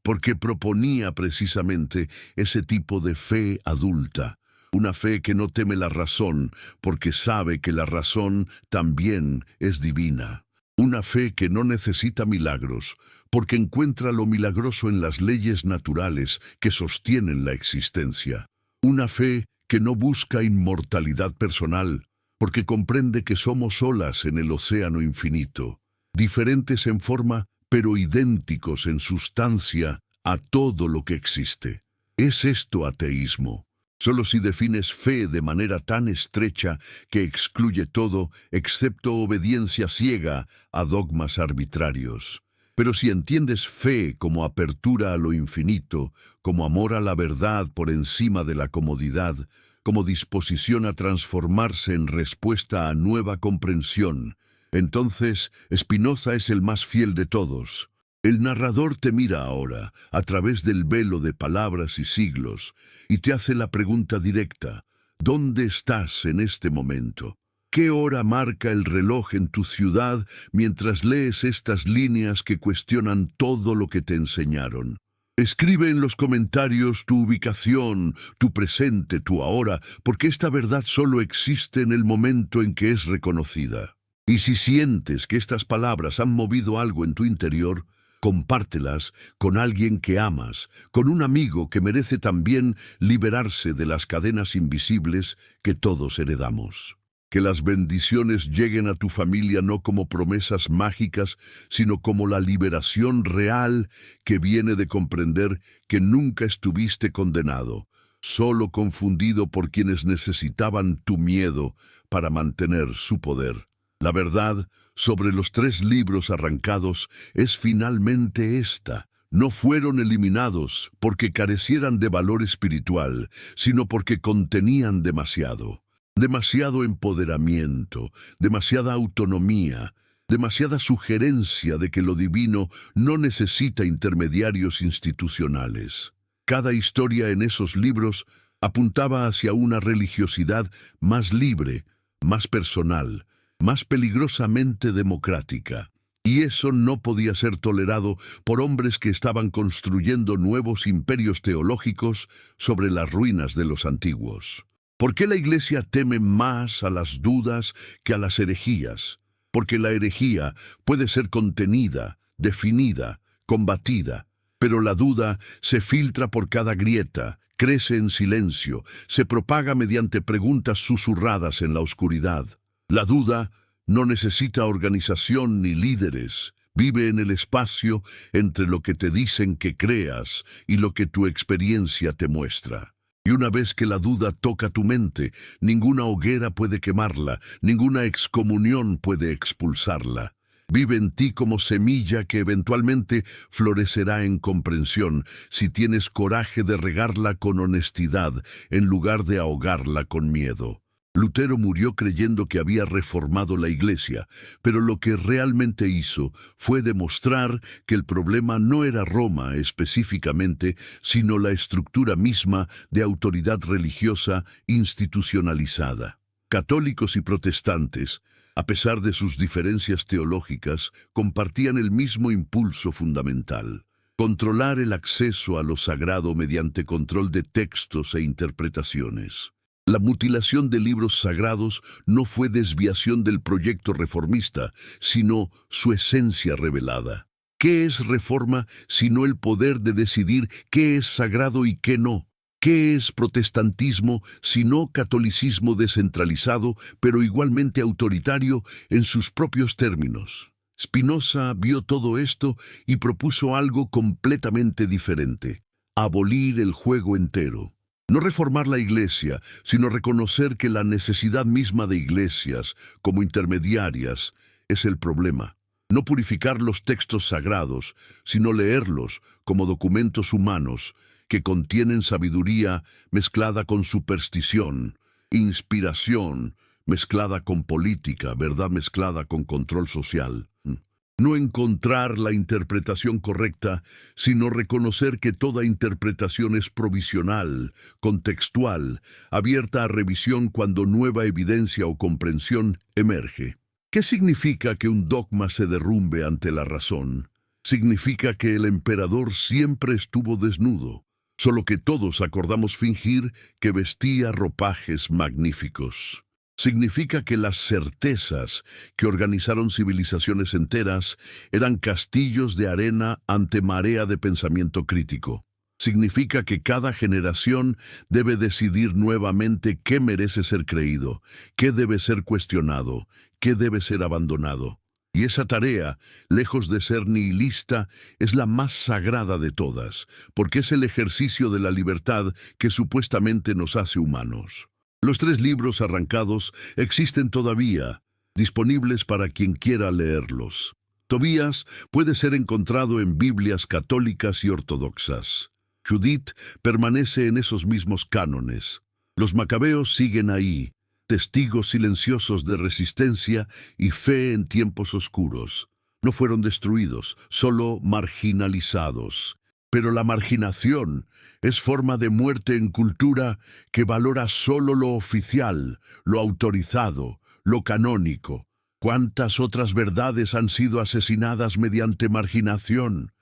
porque proponía precisamente ese tipo de fe adulta. Una fe que no teme la razón, porque sabe que la razón también es divina. Una fe que no necesita milagros, porque encuentra lo milagroso en las leyes naturales que sostienen la existencia. Una fe que no busca inmortalidad personal, porque comprende que somos olas en el océano infinito, diferentes en forma, pero idénticos en sustancia a todo lo que existe. ¿Es esto ateísmo? Solo si defines fe de manera tan estrecha que excluye todo, excepto obediencia ciega a dogmas arbitrarios. Pero si entiendes fe como apertura a lo infinito, como amor a la verdad por encima de la comodidad, como disposición a transformarse en respuesta a nueva comprensión, entonces Spinoza es el más fiel de todos. El narrador te mira ahora, a través del velo de palabras y siglos, y te hace la pregunta directa: ¿dónde estás en este momento? ¿Qué hora marca el reloj en tu ciudad mientras lees estas líneas que cuestionan todo lo que te enseñaron? Escribe en los comentarios tu ubicación, tu presente, tu ahora, porque esta verdad solo existe en el momento en que es reconocida. Y si sientes que estas palabras han movido algo en tu interior, compártelas con alguien que amas, con un amigo que merece también liberarse de las cadenas invisibles que todos heredamos. Que las bendiciones lleguen a tu familia no como promesas mágicas, sino como la liberación real que viene de comprender que nunca estuviste condenado, solo confundido por quienes necesitaban tu miedo para mantener su poder. La verdad sobre los 3 libros arrancados es finalmente esta: no fueron eliminados porque carecieran de valor espiritual, sino porque contenían demasiado. Demasiado empoderamiento, demasiada autonomía, demasiada sugerencia de que lo divino no necesita intermediarios institucionales. Cada historia en esos libros apuntaba hacia una religiosidad más libre, más personal, más peligrosamente democrática. Y eso no podía ser tolerado por hombres que estaban construyendo nuevos imperios teológicos sobre las ruinas de los antiguos. ¿Por qué la Iglesia teme más a las dudas que a las herejías? Porque la herejía puede ser contenida, definida, combatida. Pero la duda se filtra por cada grieta, crece en silencio, se propaga mediante preguntas susurradas en la oscuridad. La duda no necesita organización ni líderes. Vive en el espacio entre lo que te dicen que creas y lo que tu experiencia te muestra. Y una vez que la duda toca tu mente, ninguna hoguera puede quemarla, ninguna excomunión puede expulsarla. Vive en ti como semilla que eventualmente florecerá en comprensión si tienes coraje de regarla con honestidad en lugar de ahogarla con miedo. Lutero murió creyendo que había reformado la Iglesia, pero lo que realmente hizo fue demostrar que el problema no era Roma específicamente, sino la estructura misma de autoridad religiosa institucionalizada. Católicos y protestantes, a pesar de sus diferencias teológicas, compartían el mismo impulso fundamental: controlar el acceso a lo sagrado mediante control de textos e interpretaciones. La mutilación de libros sagrados no fue desviación del proyecto reformista, sino su esencia revelada. ¿Qué es reforma sino el poder de decidir qué es sagrado y qué no? ¿Qué es protestantismo sino catolicismo descentralizado, pero igualmente autoritario en sus propios términos? Spinoza vio todo esto y propuso algo completamente diferente: abolir el juego entero. No reformar la Iglesia, sino reconocer que la necesidad misma de iglesias, como intermediarias, es el problema. No purificar los textos sagrados, sino leerlos como documentos humanos que contienen sabiduría mezclada con superstición, inspiración mezclada con política, verdad mezclada con control social. No encontrar la interpretación correcta, sino reconocer que toda interpretación es provisional, contextual, abierta a revisión cuando nueva evidencia o comprensión emerge. ¿Qué significa que un dogma se derrumbe ante la razón? Significa que el emperador siempre estuvo desnudo, solo que todos acordamos fingir que vestía ropajes magníficos. Significa que las certezas que organizaron civilizaciones enteras eran castillos de arena ante marea de pensamiento crítico. Significa que cada generación debe decidir nuevamente qué merece ser creído, qué debe ser cuestionado, qué debe ser abandonado. Y esa tarea, lejos de ser nihilista, es la más sagrada de todas, porque es el ejercicio de la libertad que supuestamente nos hace humanos. Los 3 libros arrancados existen todavía, disponibles para quien quiera leerlos. Tobías puede ser encontrado en Biblias católicas y ortodoxas. Judith permanece en esos mismos cánones. Los macabeos siguen ahí, testigos silenciosos de resistencia y fe en tiempos oscuros. No fueron destruidos, solo marginalizados. Pero la marginación es forma de muerte en cultura que valora solo lo oficial, lo autorizado, lo canónico. ¿Cuántas otras verdades han sido asesinadas mediante marginación?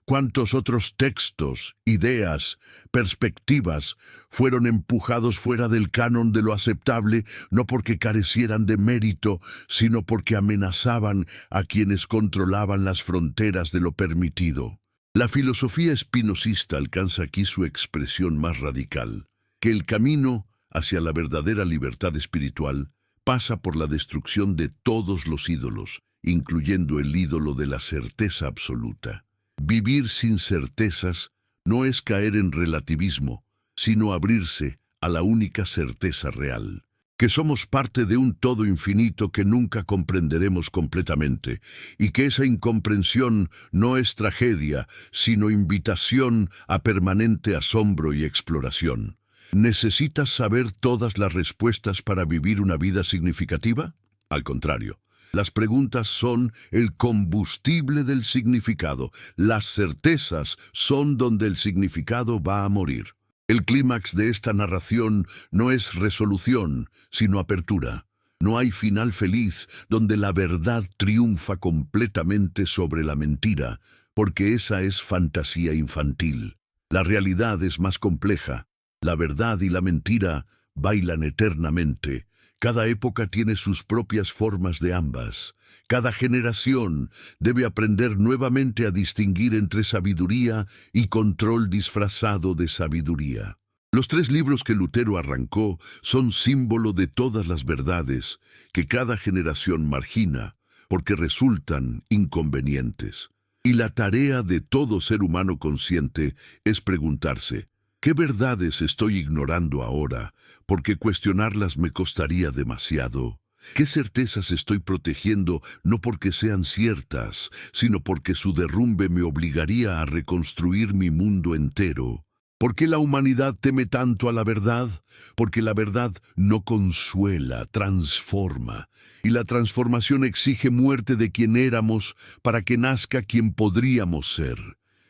¿Cuántos otros textos, ideas, perspectivas fueron empujados fuera del canon de lo aceptable, no porque carecieran de mérito, sino porque amenazaban a quienes controlaban las fronteras de lo permitido? La filosofía espinosista alcanza aquí su expresión más radical: que el camino hacia la verdadera libertad espiritual pasa por la destrucción de todos los ídolos, incluyendo el ídolo de la certeza absoluta. Vivir sin certezas no es caer en relativismo, sino abrirse a la única certeza real: que somos parte de un todo infinito que nunca comprenderemos completamente, y que esa incomprensión no es tragedia, sino invitación a permanente asombro y exploración. ¿Necesitas saber todas las respuestas para vivir una vida significativa? Al contrario, las preguntas son el combustible del significado. Las certezas son donde el significado va a morir. El clímax de esta narración no es resolución, sino apertura. No hay final feliz donde la verdad triunfa completamente sobre la mentira, porque esa es fantasía infantil. La realidad es más compleja. La verdad y la mentira bailan eternamente, Cada época tiene sus propias formas de ambas. Cada generación debe aprender nuevamente a distinguir entre sabiduría y control disfrazado de sabiduría. Los 3 libros que Lutero arrancó son símbolo de todas las verdades que cada generación margina porque resultan inconvenientes. Y la tarea de todo ser humano consciente es preguntarse, ¿qué verdades estoy ignorando ahora porque cuestionarlas me costaría demasiado? ¿Qué certezas estoy protegiendo no porque sean ciertas, sino porque su derrumbe me obligaría a reconstruir mi mundo entero? ¿Por qué la humanidad teme tanto a la verdad? Porque la verdad no consuela, transforma. Y la transformación exige muerte de quien éramos para que nazca quien podríamos ser.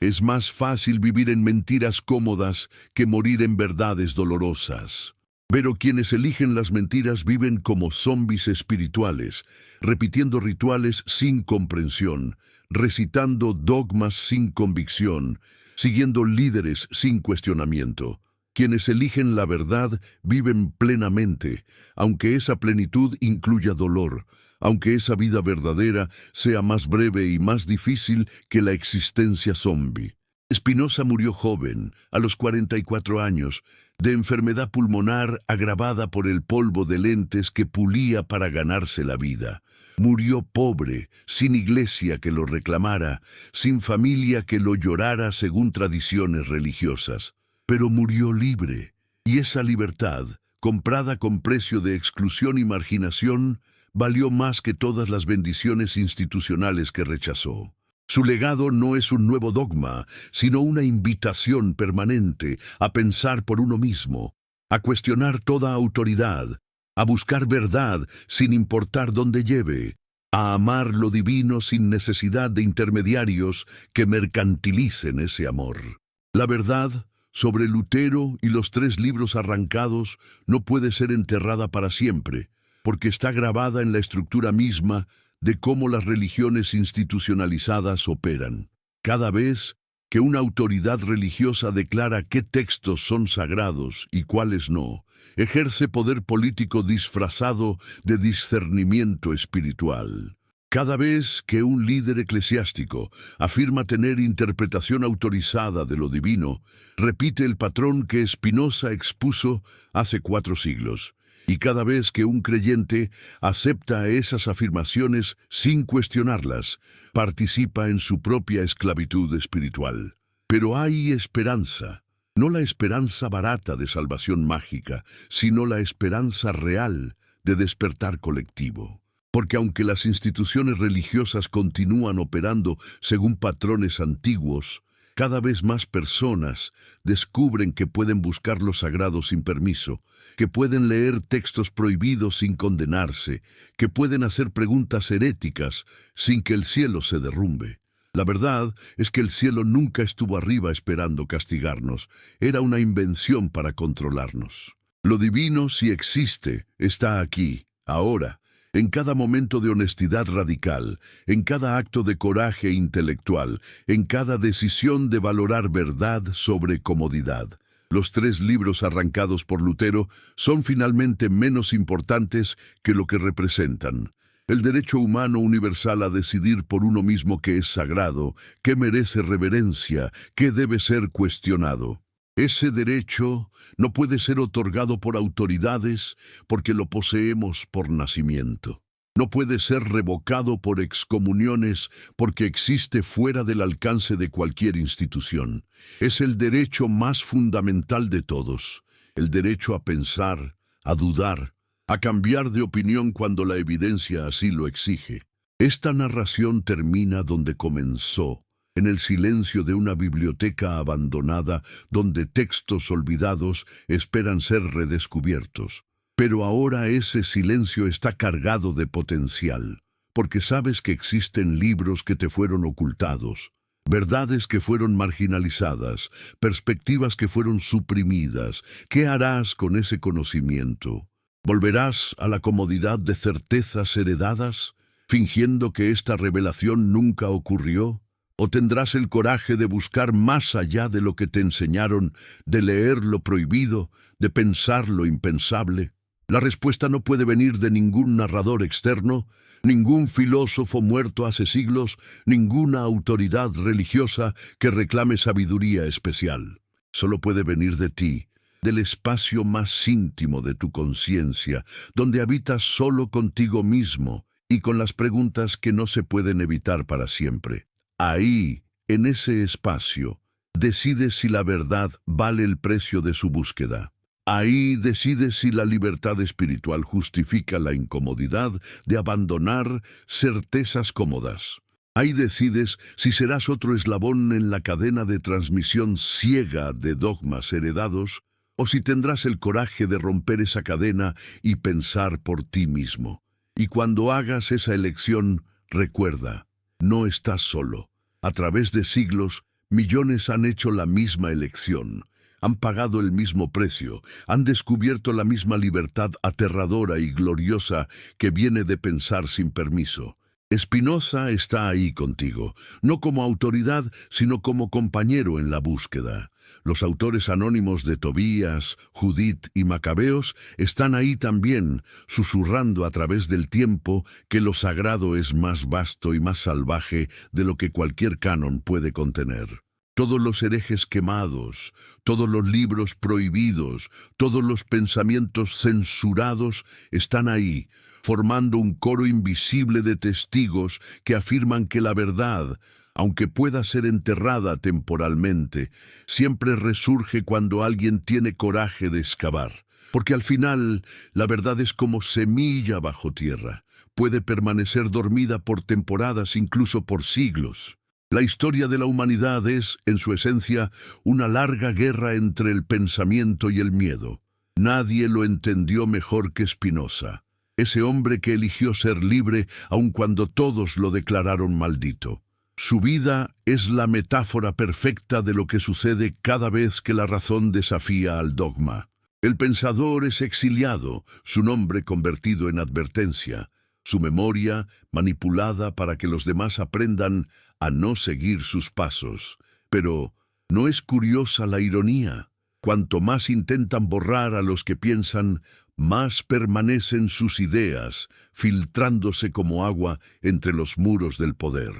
Es más fácil vivir en mentiras cómodas que morir en verdades dolorosas. Pero quienes eligen las mentiras viven como zombies espirituales, repitiendo rituales sin comprensión, recitando dogmas sin convicción, siguiendo líderes sin cuestionamiento. Quienes eligen la verdad viven plenamente, aunque esa plenitud incluya dolor, aunque esa vida verdadera sea más breve y más difícil que la existencia zombie. Spinoza murió joven, a los 44 años, de enfermedad pulmonar agravada por el polvo de lentes que pulía para ganarse la vida. Murió pobre, sin iglesia que lo reclamara, sin familia que lo llorara según tradiciones religiosas. Pero murió libre, y esa libertad, comprada con precio de exclusión y marginación, valió más que todas las bendiciones institucionales que rechazó. Su legado no es un nuevo dogma, sino una invitación permanente a pensar por uno mismo, a cuestionar toda autoridad, a buscar verdad sin importar dónde lleve, a amar lo divino sin necesidad de intermediarios que mercantilicen ese amor. La verdad sobre Lutero y los 3 libros arrancados no puede ser enterrada para siempre, porque está grabada en la estructura misma de cómo las religiones institucionalizadas operan. Cada vez que una autoridad religiosa declara qué textos son sagrados y cuáles no, ejerce poder político disfrazado de discernimiento espiritual. Cada vez que un líder eclesiástico afirma tener interpretación autorizada de lo divino, repite el patrón que Spinoza expuso hace 4 siglos. Y cada vez que un creyente acepta esas afirmaciones sin cuestionarlas, participa en su propia esclavitud espiritual. Pero hay esperanza, no la esperanza barata de salvación mágica, sino la esperanza real de despertar colectivo. Porque aunque las instituciones religiosas continúan operando según patrones antiguos, cada vez más personas descubren que pueden buscar lo sagrado sin permiso, que pueden leer textos prohibidos sin condenarse, que pueden hacer preguntas heréticas sin que el cielo se derrumbe. La verdad es que el cielo nunca estuvo arriba esperando castigarnos, era una invención para controlarnos. Lo divino, si existe, está aquí, ahora, en cada momento de honestidad radical, en cada acto de coraje intelectual, en cada decisión de valorar verdad sobre comodidad. Los 3 libros arrancados por Lutero son finalmente menos importantes que lo que representan. El derecho humano universal a decidir por uno mismo qué es sagrado, qué merece reverencia, qué debe ser cuestionado. Ese derecho no puede ser otorgado por autoridades porque lo poseemos por nacimiento. No puede ser revocado por excomuniones porque existe fuera del alcance de cualquier institución. Es el derecho más fundamental de todos, el derecho a pensar, a dudar, a cambiar de opinión cuando la evidencia así lo exige. Esta narración termina donde comenzó, en el silencio de una biblioteca abandonada donde textos olvidados esperan ser redescubiertos. Pero ahora ese silencio está cargado de potencial, porque sabes que existen libros que te fueron ocultados, verdades que fueron marginalizadas, perspectivas que fueron suprimidas. ¿Qué harás con ese conocimiento? ¿Volverás a la comodidad de certezas heredadas, fingiendo que esta revelación nunca ocurrió? ¿O tendrás el coraje de buscar más allá de lo que te enseñaron, de leer lo prohibido, de pensar lo impensable? La respuesta no puede venir de ningún narrador externo, ningún filósofo muerto hace siglos, ninguna autoridad religiosa que reclame sabiduría especial. Solo puede venir de ti, del espacio más íntimo de tu conciencia, donde habitas solo contigo mismo y con las preguntas que no se pueden evitar para siempre. Ahí, en ese espacio, decides si la verdad vale el precio de su búsqueda. Ahí decides si la libertad espiritual justifica la incomodidad de abandonar certezas cómodas. Ahí decides si serás otro eslabón en la cadena de transmisión ciega de dogmas heredados, o si tendrás el coraje de romper esa cadena y pensar por ti mismo. Y cuando hagas esa elección, recuerda, no estás solo. A través de siglos, millones han hecho la misma elección. Han pagado el mismo precio, han descubierto la misma libertad aterradora y gloriosa que viene de pensar sin permiso. Spinoza está ahí contigo, no como autoridad, sino como compañero en la búsqueda. Los autores anónimos de Tobías, Judith y Macabeos están ahí también, susurrando a través del tiempo que lo sagrado es más vasto y más salvaje de lo que cualquier canon puede contener. Todos los herejes quemados, todos los libros prohibidos, todos los pensamientos censurados están ahí, formando un coro invisible de testigos que afirman que la verdad, aunque pueda ser enterrada temporalmente, siempre resurge cuando alguien tiene coraje de excavar. Porque al final, la verdad es como semilla bajo tierra. Puede permanecer dormida por temporadas, incluso por siglos. La historia de la humanidad es, en su esencia, una larga guerra entre el pensamiento y el miedo. Nadie lo entendió mejor que Spinoza, ese hombre que eligió ser libre aun cuando todos lo declararon maldito. Su vida es la metáfora perfecta de lo que sucede cada vez que la razón desafía al dogma. El pensador es exiliado, su nombre convertido en advertencia, su memoria manipulada para que los demás aprendan a no seguir sus pasos. Pero, ¿no es curiosa la ironía? Cuanto más intentan borrar a los que piensan, más permanecen sus ideas, filtrándose como agua entre los muros del poder.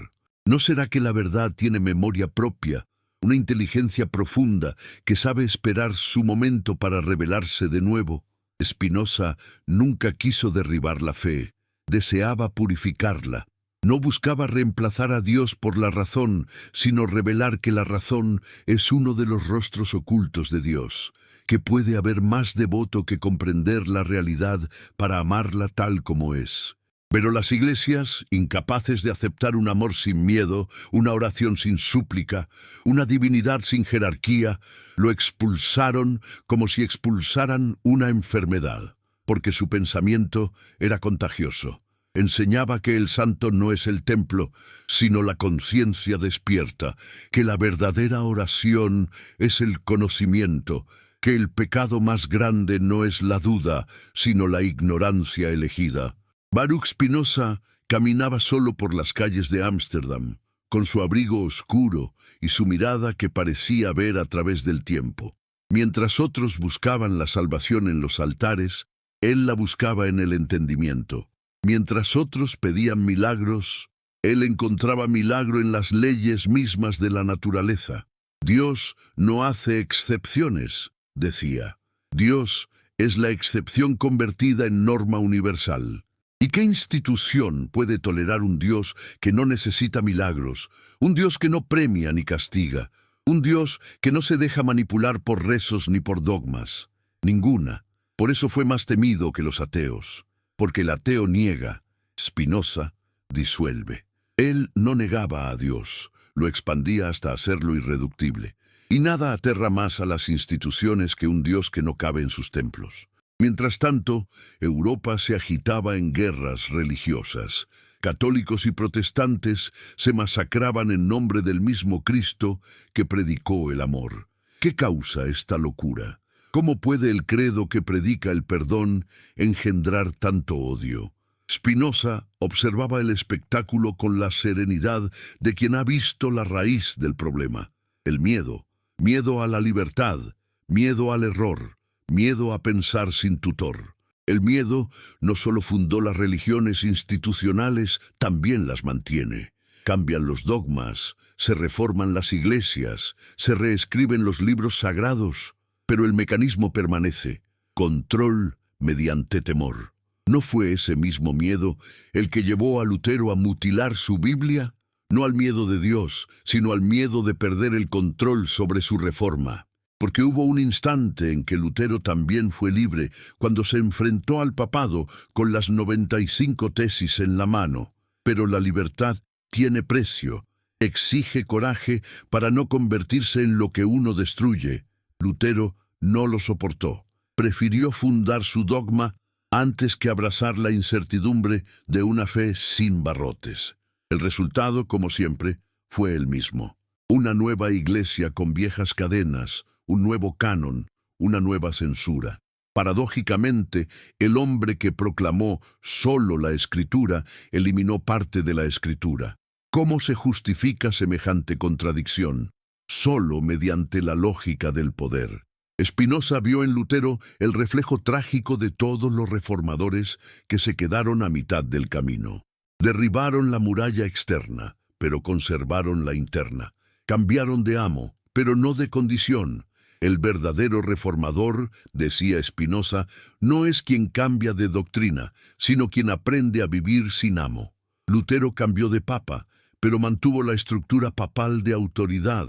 ¿No será que la verdad tiene memoria propia, una inteligencia profunda que sabe esperar su momento para revelarse de nuevo? Spinoza nunca quiso derribar la fe, deseaba purificarla. No buscaba reemplazar a Dios por la razón, sino revelar que la razón es uno de los rostros ocultos de Dios, que puede haber más devoto que comprender la realidad para amarla tal como es. Pero las iglesias, incapaces de aceptar un amor sin miedo, una oración sin súplica, una divinidad sin jerarquía, lo expulsaron como si expulsaran una enfermedad, porque su pensamiento era contagioso. Enseñaba que el santo no es el templo, sino la conciencia despierta, que la verdadera oración es el conocimiento, que el pecado más grande no es la duda, sino la ignorancia elegida. Baruch Spinoza caminaba solo por las calles de Ámsterdam, con su abrigo oscuro y su mirada que parecía ver a través del tiempo. Mientras otros buscaban la salvación en los altares, él la buscaba en el entendimiento. Mientras otros pedían milagros, él encontraba milagro en las leyes mismas de la naturaleza. Dios no hace excepciones, decía. Dios es la excepción convertida en norma universal. ¿Y qué institución puede tolerar un Dios que no necesita milagros, un Dios que no premia ni castiga, un Dios que no se deja manipular por rezos ni por dogmas? Ninguna. Por eso fue más temido que los ateos. Porque el ateo niega, Spinoza disuelve. Él no negaba a Dios, lo expandía hasta hacerlo irreductible. Y nada aterra más a las instituciones que un Dios que no cabe en sus templos. Mientras tanto, Europa se agitaba en guerras religiosas. Católicos y protestantes se masacraban en nombre del mismo Cristo que predicó el amor. ¿Qué causa esta locura? ¿Cómo puede el credo que predica el perdón engendrar tanto odio? Spinoza observaba el espectáculo con la serenidad de quien ha visto la raíz del problema. El miedo, miedo a la libertad, miedo al error, miedo a pensar sin tutor. El miedo no solo fundó las religiones institucionales, también las mantiene. Cambian los dogmas, se reforman las iglesias, se reescriben los libros sagrados, pero el mecanismo permanece: control mediante temor. ¿No fue ese mismo miedo el que llevó a Lutero a mutilar su Biblia? No al miedo de Dios, sino al miedo de perder el control sobre su reforma. Porque hubo un instante en que Lutero también fue libre, cuando se enfrentó al papado con las 95 tesis en la mano. Pero la libertad tiene precio, exige coraje para no convertirse en lo que uno destruye. Lutero no lo soportó. Prefirió fundar su dogma antes que abrazar la incertidumbre de una fe sin barrotes. El resultado, como siempre, fue el mismo: una nueva iglesia con viejas cadenas, un nuevo canon, una nueva censura. Paradójicamente, el hombre que proclamó solo la Escritura eliminó parte de la Escritura. ¿Cómo se justifica semejante contradicción? Solo mediante la lógica del poder. Spinoza vio en Lutero el reflejo trágico de todos los reformadores que se quedaron a mitad del camino. Derribaron la muralla externa, pero conservaron la interna. Cambiaron de amo, pero no de condición. El verdadero reformador, decía Spinoza, no es quien cambia de doctrina, sino quien aprende a vivir sin amo. Lutero cambió de papa, pero mantuvo la estructura papal de autoridad.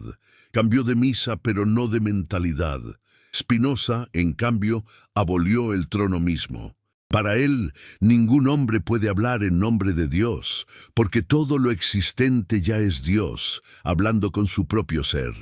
Cambió de misa, pero no de mentalidad. Spinoza, en cambio, abolió el trono mismo. Para él, ningún hombre puede hablar en nombre de Dios, porque todo lo existente ya es Dios, hablando con su propio ser.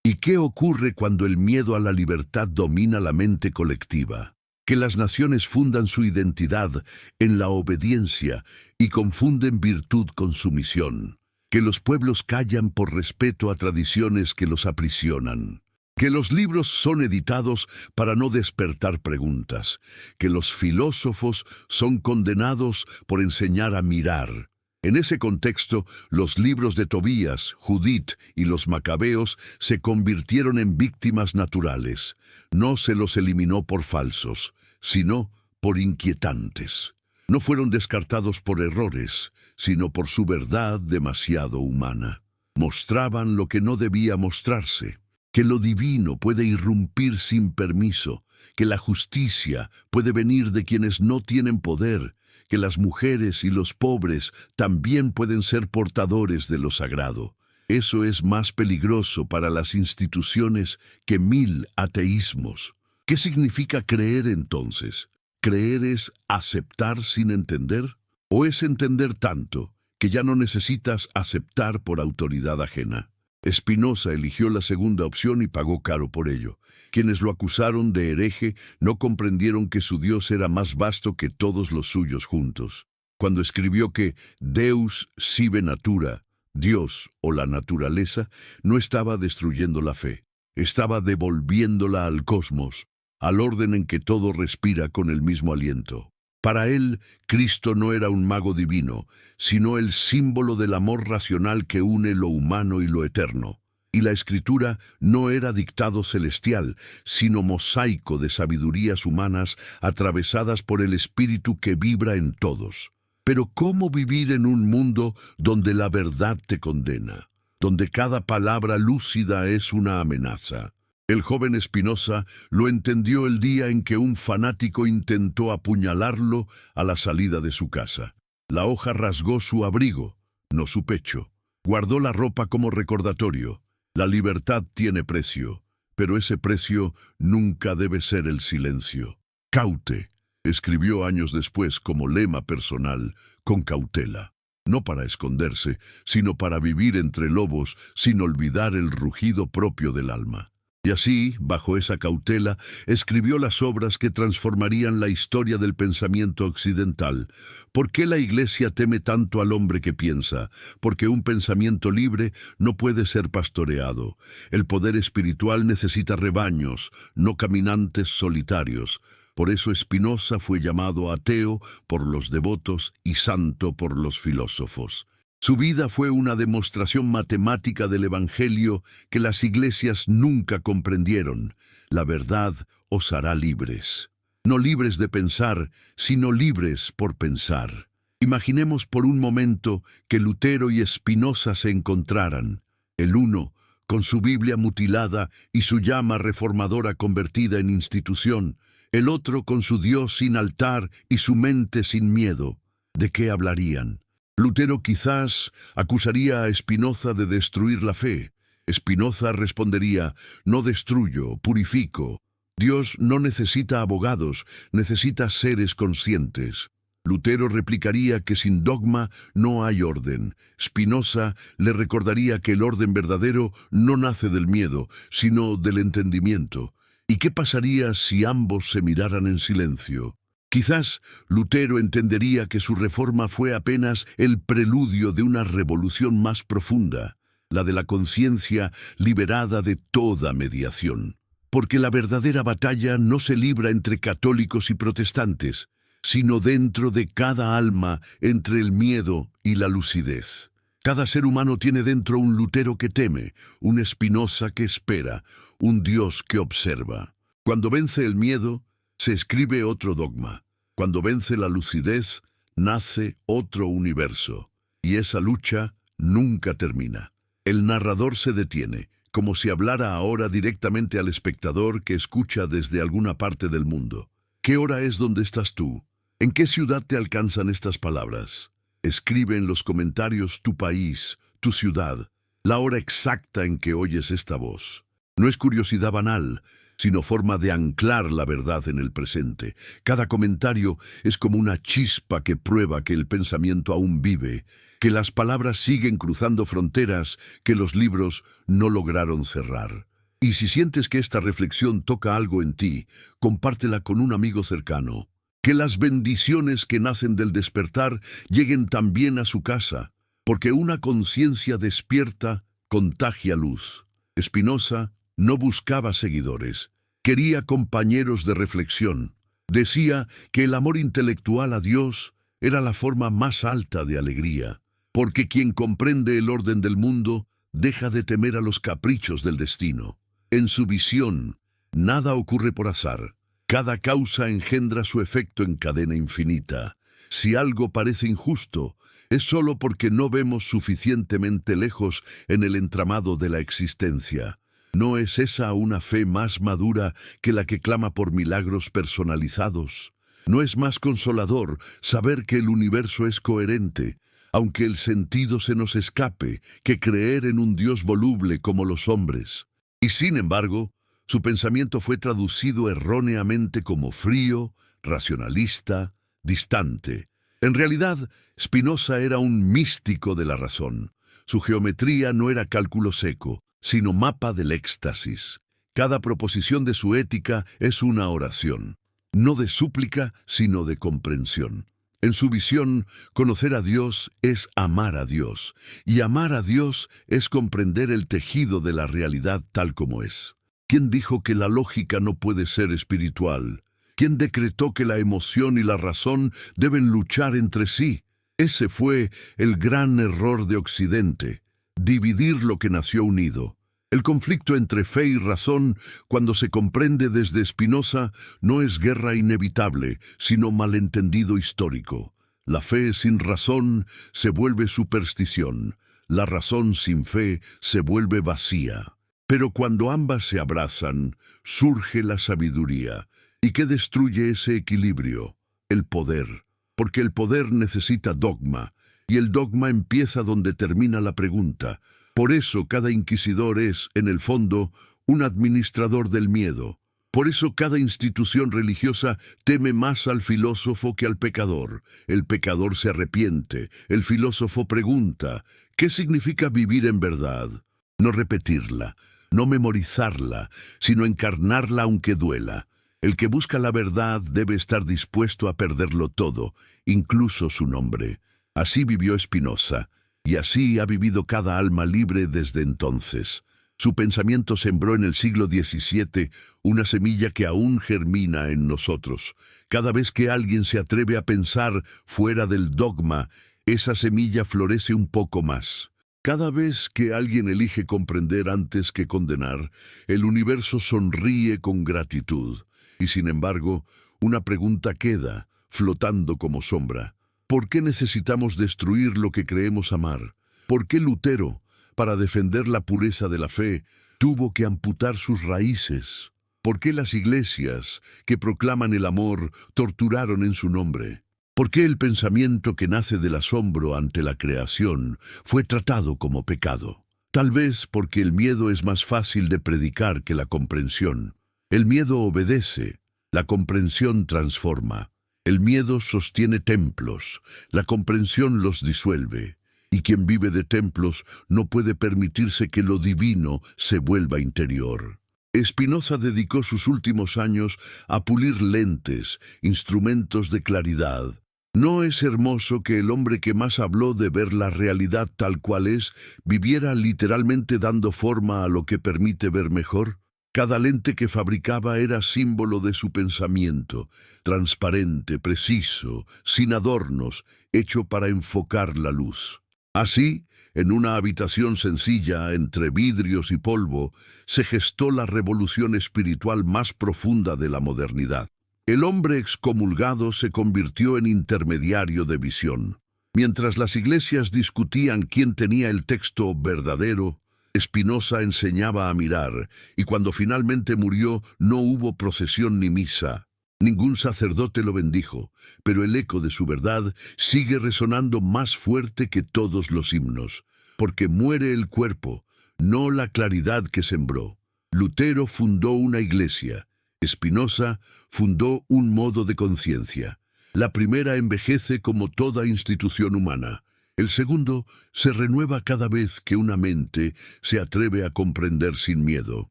¿Y qué ocurre cuando el miedo a la libertad domina la mente colectiva? Que las naciones fundan su identidad en la obediencia y confunden virtud con sumisión. Que los pueblos callan por respeto a tradiciones que los aprisionan. Que los libros son editados para no despertar preguntas. Que los filósofos son condenados por enseñar a mirar. En ese contexto, los libros de Tobías, Judith y los Macabeos se convirtieron en víctimas naturales. No se los eliminó por falsos, sino por inquietantes. No fueron descartados por errores, sino por su verdad demasiado humana. Mostraban lo que no debía mostrarse. Que lo divino puede irrumpir sin permiso, que la justicia puede venir de quienes no tienen poder, que las mujeres y los pobres también pueden ser portadores de lo sagrado. Eso es más peligroso para las instituciones que 1000 ateísmos. ¿Qué significa creer entonces? ¿Creer es aceptar sin entender? ¿O es entender tanto que ya no necesitas aceptar por autoridad ajena? Spinoza eligió la segunda opción y pagó caro por ello. Quienes lo acusaron de hereje no comprendieron que su Dios era más vasto que todos los suyos juntos. Cuando escribió que Deus sive natura, Dios o la naturaleza, no estaba destruyendo la fe, estaba devolviéndola al cosmos, al orden en que todo respira con el mismo aliento. Para él, Cristo no era un mago divino, sino el símbolo del amor racional que une lo humano y lo eterno. Y la Escritura no era dictado celestial, sino mosaico de sabidurías humanas atravesadas por el Espíritu que vibra en todos. Pero ¿cómo vivir en un mundo donde la verdad te condena, donde cada palabra lúcida es una amenaza? El joven Spinoza lo entendió el día en que un fanático intentó apuñalarlo a la salida de su casa. La hoja rasgó su abrigo, no su pecho. Guardó la ropa como recordatorio. La libertad tiene precio, pero ese precio nunca debe ser el silencio. Caute, escribió años después como lema personal, con cautela. No para esconderse, sino para vivir entre lobos sin olvidar el rugido propio del alma. Y así, bajo esa cautela, escribió las obras que transformarían la historia del pensamiento occidental. ¿Por qué la Iglesia teme tanto al hombre que piensa? Porque un pensamiento libre no puede ser pastoreado. El poder espiritual necesita rebaños, no caminantes solitarios. Por eso Spinoza fue llamado ateo por los devotos y santo por los filósofos. Su vida fue una demostración matemática del Evangelio que las iglesias nunca comprendieron. La verdad os hará libres. no libres de pensar, sino libres por pensar. Imaginemos por un momento que Lutero y Spinoza se encontraran, el uno con su Biblia mutilada y su llama reformadora convertida en institución, el otro con su Dios sin altar y su mente sin miedo. ¿De qué hablarían? Lutero quizás acusaría a Spinoza de destruir la fe. Spinoza respondería: no destruyo, purifico. Dios no necesita abogados, necesita seres conscientes. Lutero replicaría que sin dogma no hay orden. Spinoza le recordaría que el orden verdadero no nace del miedo, sino del entendimiento. ¿Y qué pasaría si ambos se miraran en silencio? Quizás Lutero entendería que su reforma fue apenas el preludio de una revolución más profunda, la de la conciencia liberada de toda mediación. Porque la verdadera batalla no se libra entre católicos y protestantes, sino dentro de cada alma, entre el miedo y la lucidez. Cada ser humano tiene dentro un Lutero que teme, un Spinoza que espera, un Dios que observa. Cuando vence el miedo, se escribe otro dogma. Cuando vence la lucidez, nace otro universo. Y esa lucha nunca termina. El narrador se detiene, como si hablara ahora directamente al espectador que escucha desde alguna parte del mundo. ¿Qué hora es donde estás tú? ¿En qué ciudad te alcanzan estas palabras? Escribe en los comentarios tu país, tu ciudad, la hora exacta en que oyes esta voz. No es curiosidad banal, sino forma de anclar la verdad en el presente. Cada comentario es como una chispa que prueba que el pensamiento aún vive, que las palabras siguen cruzando fronteras que los libros no lograron cerrar. Y si sientes que esta reflexión toca algo en ti, compártela con un amigo cercano. Que las bendiciones que nacen del despertar lleguen también a su casa, porque una conciencia despierta contagia luz. Spinoza no buscaba seguidores, quería compañeros de reflexión. Decía que el amor intelectual a Dios era la forma más alta de alegría, porque quien comprende el orden del mundo deja de temer a los caprichos del destino. En su visión, nada ocurre por azar. Cada causa engendra su efecto en cadena infinita. Si algo parece injusto, es solo porque no vemos suficientemente lejos en el entramado de la existencia. ¿No es esa una fe más madura que la que clama por milagros personalizados? ¿No es más consolador saber que el universo es coherente, aunque el sentido se nos escape, que creer en un Dios voluble como los hombres? Y sin embargo, su pensamiento fue traducido erróneamente como frío, racionalista, distante. En realidad, Spinoza era un místico de la razón. Su geometría no era cálculo seco, sino mapa del éxtasis. Cada proposición de su ética es una oración, no de súplica, sino de comprensión. En su visión, conocer a Dios es amar a Dios, y amar a Dios es comprender el tejido de la realidad tal como es. ¿Quién dijo que la lógica no puede ser espiritual? ¿Quién decretó que la emoción y la razón deben luchar entre sí? Ese fue el gran error de Occidente, dividir lo que nació unido. El conflicto entre fe y razón, cuando se comprende desde Spinoza, no es guerra inevitable, sino malentendido histórico. La fe sin razón se vuelve superstición, la razón sin fe se vuelve vacía. Pero cuando ambas se abrazan, surge la sabiduría. ¿Y qué destruye ese equilibrio? El poder. Porque el poder necesita dogma, y el dogma empieza donde termina la pregunta. Por eso cada inquisidor es, en el fondo, un administrador del miedo. Por eso cada institución religiosa teme más al filósofo que al pecador. El pecador se arrepiente, el filósofo pregunta, ¿qué significa vivir en verdad? No repetirla, no memorizarla, sino encarnarla aunque duela. El que busca la verdad debe estar dispuesto a perderlo todo, incluso su nombre. Así vivió Spinoza, y así ha vivido cada alma libre desde entonces. Su pensamiento sembró en el siglo XVII una semilla que aún germina en nosotros. Cada vez que alguien se atreve a pensar fuera del dogma, esa semilla florece un poco más. Cada vez que alguien elige comprender antes que condenar, el universo sonríe con gratitud. Y sin embargo, una pregunta queda, flotando como sombra. ¿Por qué necesitamos destruir lo que creemos amar? ¿Por qué Lutero, para defender la pureza de la fe, tuvo que amputar sus raíces? ¿Por qué las iglesias, que proclaman el amor, torturaron en su nombre? ¿Por qué el pensamiento que nace del asombro ante la creación fue tratado como pecado? Tal vez porque el miedo es más fácil de predicar que la comprensión. El miedo obedece, la comprensión transforma. El miedo sostiene templos, la comprensión los disuelve. Y quien vive de templos no puede permitirse que lo divino se vuelva interior. Spinoza dedicó sus últimos años a pulir lentes, instrumentos de claridad. ¿No es hermoso que el hombre que más habló de ver la realidad tal cual es, viviera literalmente dando forma a lo que permite ver mejor? Cada lente que fabricaba era símbolo de su pensamiento, transparente, preciso, sin adornos, hecho para enfocar la luz. Así, en una habitación sencilla, entre vidrios y polvo, se gestó la revolución espiritual más profunda de la modernidad. El hombre excomulgado se convirtió en intermediario de visión. Mientras las iglesias discutían quién tenía el texto verdadero, Spinoza enseñaba a mirar, y cuando finalmente murió no hubo procesión ni misa. Ningún sacerdote lo bendijo, pero el eco de su verdad sigue resonando más fuerte que todos los himnos, porque muere el cuerpo, no la claridad que sembró. Lutero fundó una iglesia, Spinoza fundó un modo de conciencia. La primera envejece como toda institución humana. El segundo se renueva cada vez que una mente se atreve a comprender sin miedo.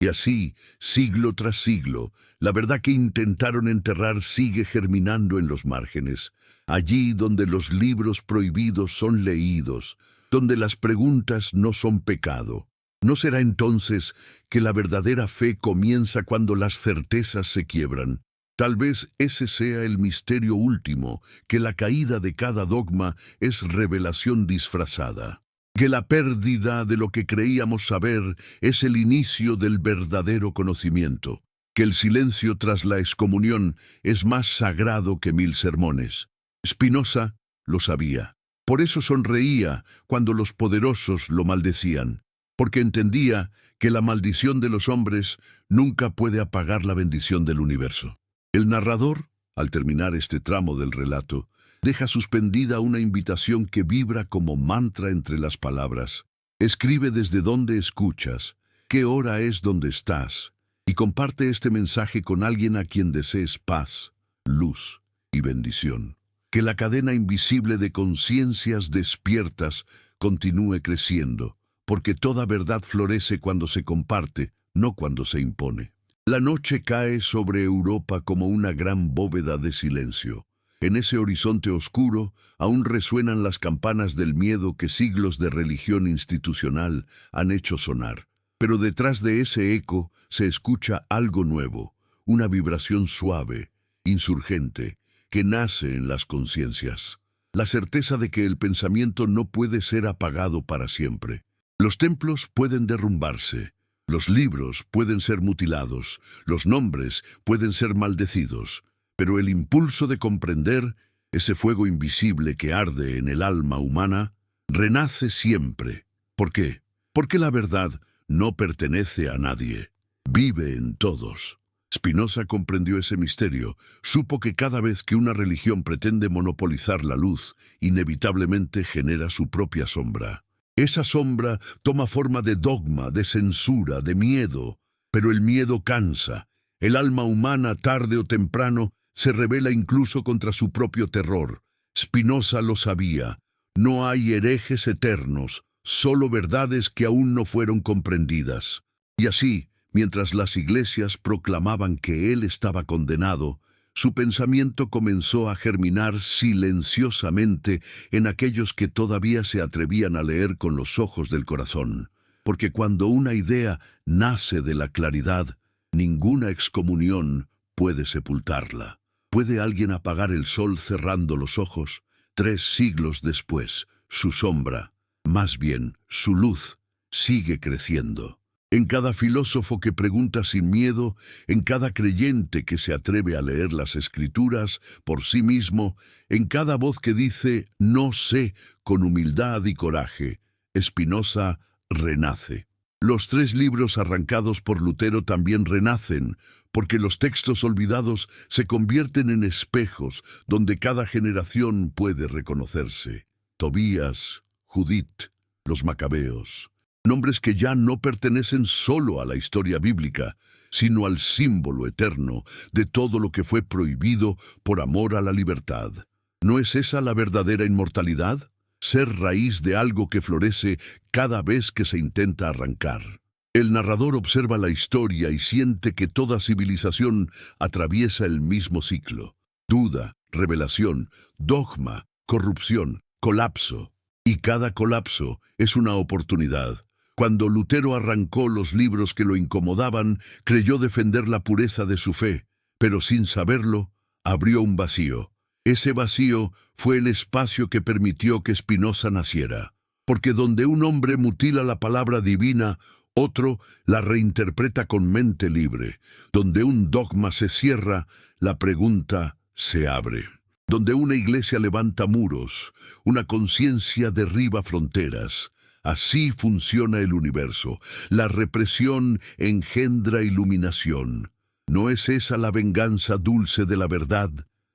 Y así, siglo tras siglo, la verdad que intentaron enterrar sigue germinando en los márgenes, allí donde los libros prohibidos son leídos, donde las preguntas no son pecado. ¿No será entonces que la verdadera fe comienza cuando las certezas se quiebran? Tal vez ese sea el misterio último, que la caída de cada dogma es revelación disfrazada. Que la pérdida de lo que creíamos saber es el inicio del verdadero conocimiento. Que el silencio tras la excomunión es más sagrado que 1000 sermones. Spinoza lo sabía. Por eso sonreía cuando los poderosos lo maldecían. Porque entendía que la maldición de los hombres nunca puede apagar la bendición del universo. El narrador, al terminar este tramo del relato, deja suspendida una invitación que vibra como mantra entre las palabras. Escribe desde donde escuchas, qué hora es donde estás, y comparte este mensaje con alguien a quien desees paz, luz y bendición. Que la cadena invisible de conciencias despiertas continúe creciendo, porque toda verdad florece cuando se comparte, no cuando se impone. La noche cae sobre Europa como una gran bóveda de silencio. En ese horizonte oscuro aún resuenan las campanas del miedo que siglos de religión institucional han hecho sonar. Pero detrás de ese eco se escucha algo nuevo, una vibración suave, insurgente, que nace en las conciencias. La certeza de que el pensamiento no puede ser apagado para siempre. Los templos pueden derrumbarse, los libros pueden ser mutilados, los nombres pueden ser maldecidos, pero el impulso de comprender, ese fuego invisible que arde en el alma humana, renace siempre. ¿Por qué? Porque la verdad no pertenece a nadie, vive en todos. Spinoza comprendió ese misterio, supo que cada vez que una religión pretende monopolizar la luz, inevitablemente genera su propia sombra. Esa sombra toma forma de dogma, de censura, de miedo, pero el miedo cansa. El alma humana, tarde o temprano, se rebela incluso contra su propio terror. Spinoza lo sabía. No hay herejes eternos, solo verdades que aún no fueron comprendidas. Y así, mientras las iglesias proclamaban que él estaba condenado, su pensamiento comenzó a germinar silenciosamente en aquellos que todavía se atrevían a leer con los ojos del corazón. Porque cuando una idea nace de la claridad, ninguna excomunión puede sepultarla. ¿Puede alguien apagar el sol cerrando los ojos? 3 siglos después, su sombra, más bien su luz, sigue creciendo. en cada filósofo que pregunta sin miedo, en cada creyente que se atreve a leer las Escrituras por sí mismo, en cada voz que dice «no sé» con humildad y coraje. Spinoza renace. Los 3 libros arrancados por Lutero también renacen, porque los textos olvidados se convierten en espejos donde cada generación puede reconocerse. Tobías, Judith, los Macabeos. Nombres que ya no pertenecen solo a la historia bíblica, sino al símbolo eterno de todo lo que fue prohibido por amor a la libertad. ¿No es esa la verdadera inmortalidad? Ser raíz de algo que florece cada vez que se intenta arrancar. El narrador observa la historia y siente que toda civilización atraviesa el mismo ciclo. Duda, revelación, dogma, corrupción, colapso. Y cada colapso es una oportunidad. Cuando Lutero arrancó los libros que lo incomodaban, creyó defender la pureza de su fe, pero sin saberlo, abrió un vacío. Ese vacío fue el espacio que permitió que Spinoza naciera. Porque donde un hombre mutila la palabra divina, otro la reinterpreta con mente libre. Donde un dogma se cierra, la pregunta se abre. Donde una iglesia levanta muros, una conciencia derriba fronteras. Así funciona el universo. La represión engendra iluminación. ¿No es esa la venganza dulce de la verdad?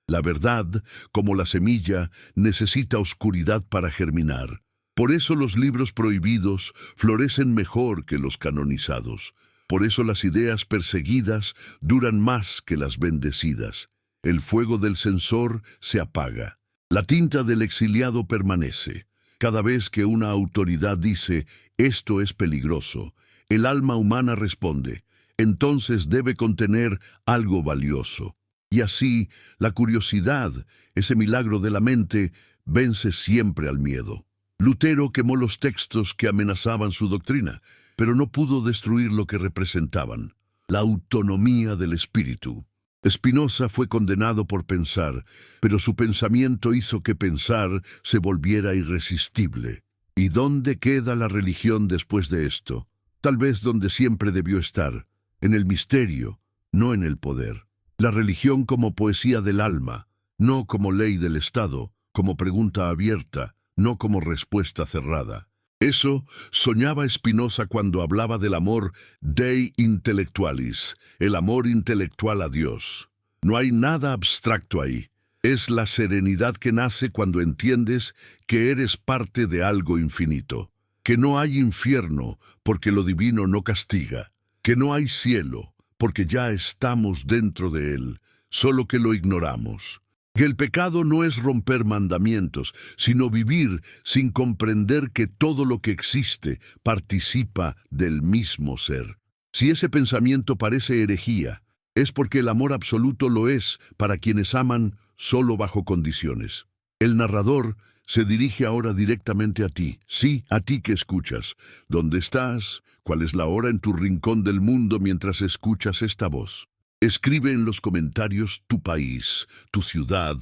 La verdad, como la semilla, necesita oscuridad para germinar. Por eso los libros prohibidos florecen mejor que los canonizados. Por eso las ideas perseguidas duran más que las bendecidas. El fuego del censor se apaga. La tinta del exiliado permanece. Cada vez que una autoridad dice, esto es peligroso, el alma humana responde, entonces debe contener algo valioso. Y así, la curiosidad, ese milagro de la mente, vence siempre al miedo. Lutero quemó los textos que amenazaban su doctrina, pero no pudo destruir lo que representaban, la autonomía del espíritu. Spinoza fue condenado por pensar, pero su pensamiento hizo que pensar se volviera irresistible. ¿Y dónde queda la religión después de esto? Tal vez donde siempre debió estar, en el misterio, no en el poder. La religión como poesía del alma, no como ley del Estado, como pregunta abierta, no como respuesta cerrada. Eso soñaba Spinoza cuando hablaba del amor Dei intellectualis, el amor intelectual a Dios. No hay nada abstracto ahí. Es la serenidad que nace cuando entiendes que eres parte de algo infinito. Que no hay infierno porque lo divino no castiga. Que no hay cielo porque ya estamos dentro de él, solo que lo ignoramos. Que el pecado no es romper mandamientos, sino vivir sin comprender que todo lo que existe participa del mismo ser. Si ese pensamiento parece herejía, es porque el amor absoluto lo es para quienes aman solo bajo condiciones. El narrador se dirige ahora directamente a ti, sí, a ti que escuchas. ¿Dónde estás? ¿Cuál es la hora en tu rincón del mundo mientras escuchas esta voz? Escribe en los comentarios tu país, tu ciudad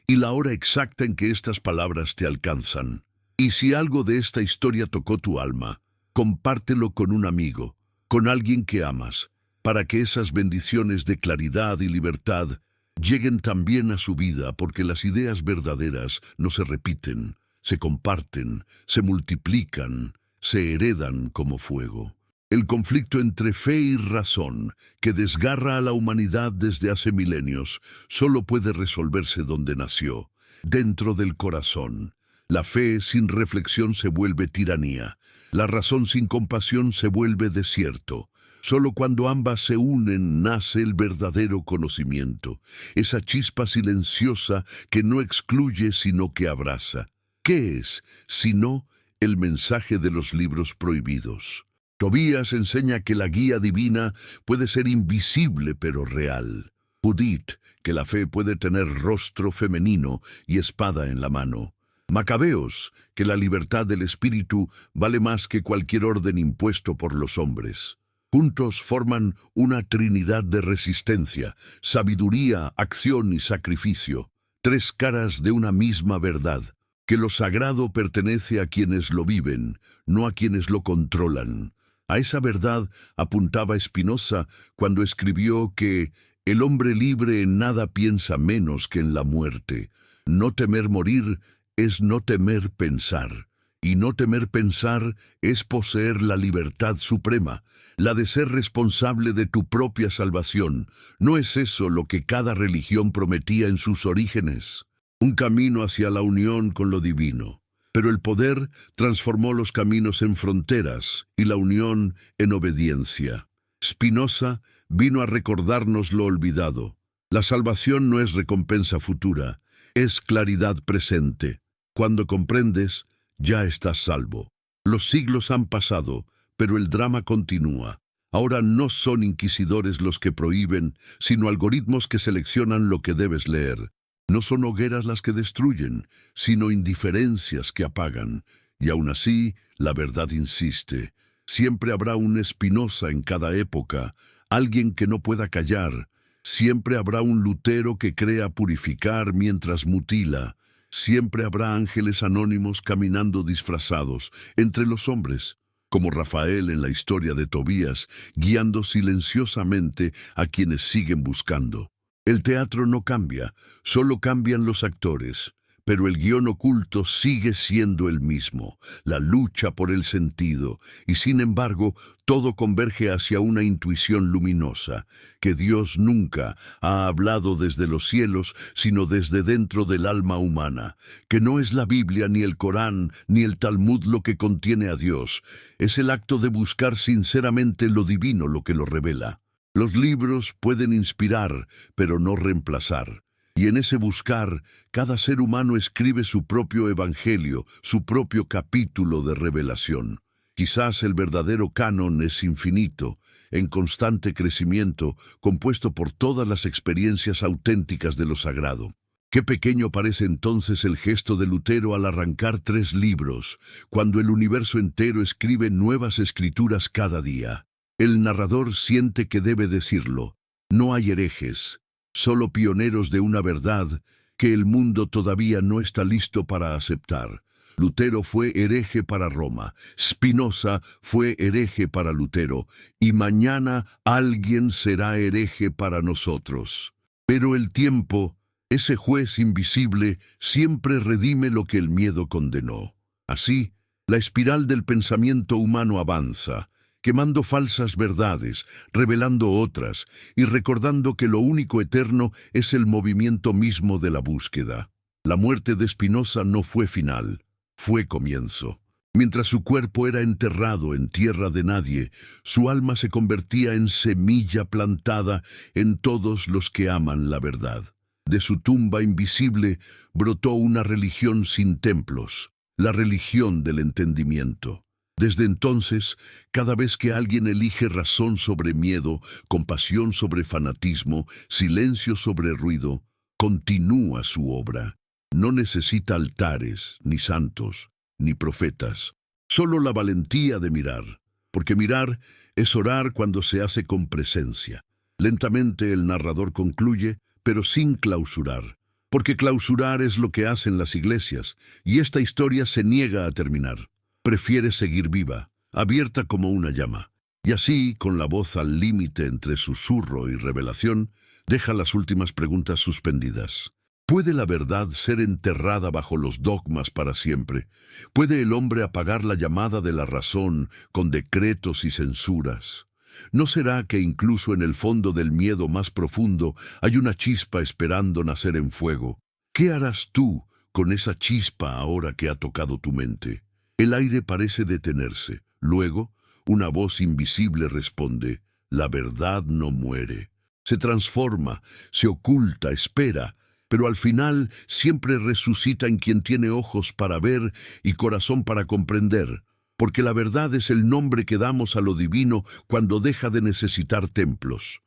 y la hora exacta en que estas palabras te alcanzan. Y si algo de esta historia tocó tu alma, compártelo con un amigo, con alguien que amas, para que esas bendiciones de claridad y libertad lleguen también a su vida, porque las ideas verdaderas no se repiten, se comparten, se multiplican, se heredan como fuego. El conflicto entre fe y razón, que desgarra a la humanidad desde hace milenios, solo puede resolverse donde nació, dentro del corazón. La fe sin reflexión se vuelve tiranía. La razón sin compasión se vuelve desierto. Solo cuando ambas se unen nace el verdadero conocimiento, esa chispa silenciosa que no excluye sino que abraza. ¿Qué es, sino el mensaje de los libros prohibidos? Tobías enseña que la guía divina puede ser invisible pero real. Judith, que la fe puede tener rostro femenino y espada en la mano. Macabeos, que la libertad del espíritu vale más que cualquier orden impuesto por los hombres. Juntos forman una trinidad de resistencia, sabiduría, acción y sacrificio, 3 caras de una misma verdad, que lo sagrado pertenece a quienes lo viven, no a quienes lo controlan. A esa verdad apuntaba Spinoza cuando escribió que el hombre libre en nada piensa menos que en la muerte. No temer morir es no temer pensar, y no temer pensar es poseer la libertad suprema, la de ser responsable de tu propia salvación. ¿No es eso lo que cada religión prometía en sus orígenes? Un camino hacia la unión con lo divino. Pero el poder transformó los caminos en fronteras y la unión en obediencia. Spinoza vino a recordarnos lo olvidado. La salvación no es recompensa futura, es claridad presente. Cuando comprendes, ya estás salvo. Los siglos han pasado, pero el drama continúa. Ahora no son inquisidores los que prohíben, sino algoritmos que seleccionan lo que debes leer. No son hogueras las que destruyen, sino indiferencias que apagan. Y aún así, la verdad insiste. Siempre habrá un Spinoza en cada época, alguien que no pueda callar. Siempre habrá un Lutero que crea purificar mientras mutila. Siempre habrá ángeles anónimos caminando disfrazados entre los hombres, como Rafael en la historia de Tobías, guiando silenciosamente a quienes siguen buscando. El teatro no cambia, solo cambian los actores, pero el guión oculto sigue siendo el mismo, la lucha por el sentido, y sin embargo, todo converge hacia una intuición luminosa, que Dios nunca ha hablado desde los cielos, sino desde dentro del alma humana, que no es la Biblia, ni el Corán, ni el Talmud lo que contiene a Dios, es el acto de buscar sinceramente lo divino lo que lo revela. Los libros pueden inspirar, pero no reemplazar. Y en ese buscar, cada ser humano escribe su propio evangelio, su propio capítulo de revelación. Quizás el verdadero canon es infinito, en constante crecimiento, compuesto por todas las experiencias auténticas de lo sagrado. Qué pequeño parece entonces el gesto de Lutero al arrancar 3 libros, cuando el universo entero escribe nuevas escrituras cada día. El narrador siente que debe decirlo. No hay herejes, solo pioneros de una verdad que el mundo todavía no está listo para aceptar. Lutero fue hereje para Roma, Spinoza fue hereje para Lutero, y mañana alguien será hereje para nosotros. Pero el tiempo, ese juez invisible, siempre redime lo que el miedo condenó. Así, la espiral del pensamiento humano avanza, quemando falsas verdades, revelando otras, y recordando que lo único eterno es el movimiento mismo de la búsqueda. La muerte de Spinoza no fue final, fue comienzo. Mientras su cuerpo era enterrado en tierra de nadie, su alma se convertía en semilla plantada en todos los que aman la verdad. De su tumba invisible brotó una religión sin templos, la religión del entendimiento. Desde entonces, cada vez que alguien elige razón sobre miedo, compasión sobre fanatismo, silencio sobre ruido, continúa su obra. No necesita altares, ni santos, ni profetas. Solo la valentía de mirar, porque mirar es orar cuando se hace con presencia. Lentamente el narrador concluye, pero sin clausurar, porque clausurar es lo que hacen las iglesias, y esta historia se niega a terminar. Prefiere seguir viva, abierta como una llama. Y así, con la voz al límite entre susurro y revelación, deja las últimas preguntas suspendidas. ¿Puede la verdad ser enterrada bajo los dogmas para siempre? ¿Puede el hombre apagar la llamada de la razón con decretos y censuras? ¿No será que incluso en el fondo del miedo más profundo hay una chispa esperando nacer en fuego? ¿Qué harás tú con esa chispa ahora que ha tocado tu mente? El aire parece detenerse. Luego, una voz invisible responde, la verdad no muere. Se transforma, se oculta, espera, pero al final siempre resucita en quien tiene ojos para ver y corazón para comprender, porque la verdad es el nombre que damos a lo divino cuando deja de necesitar templos.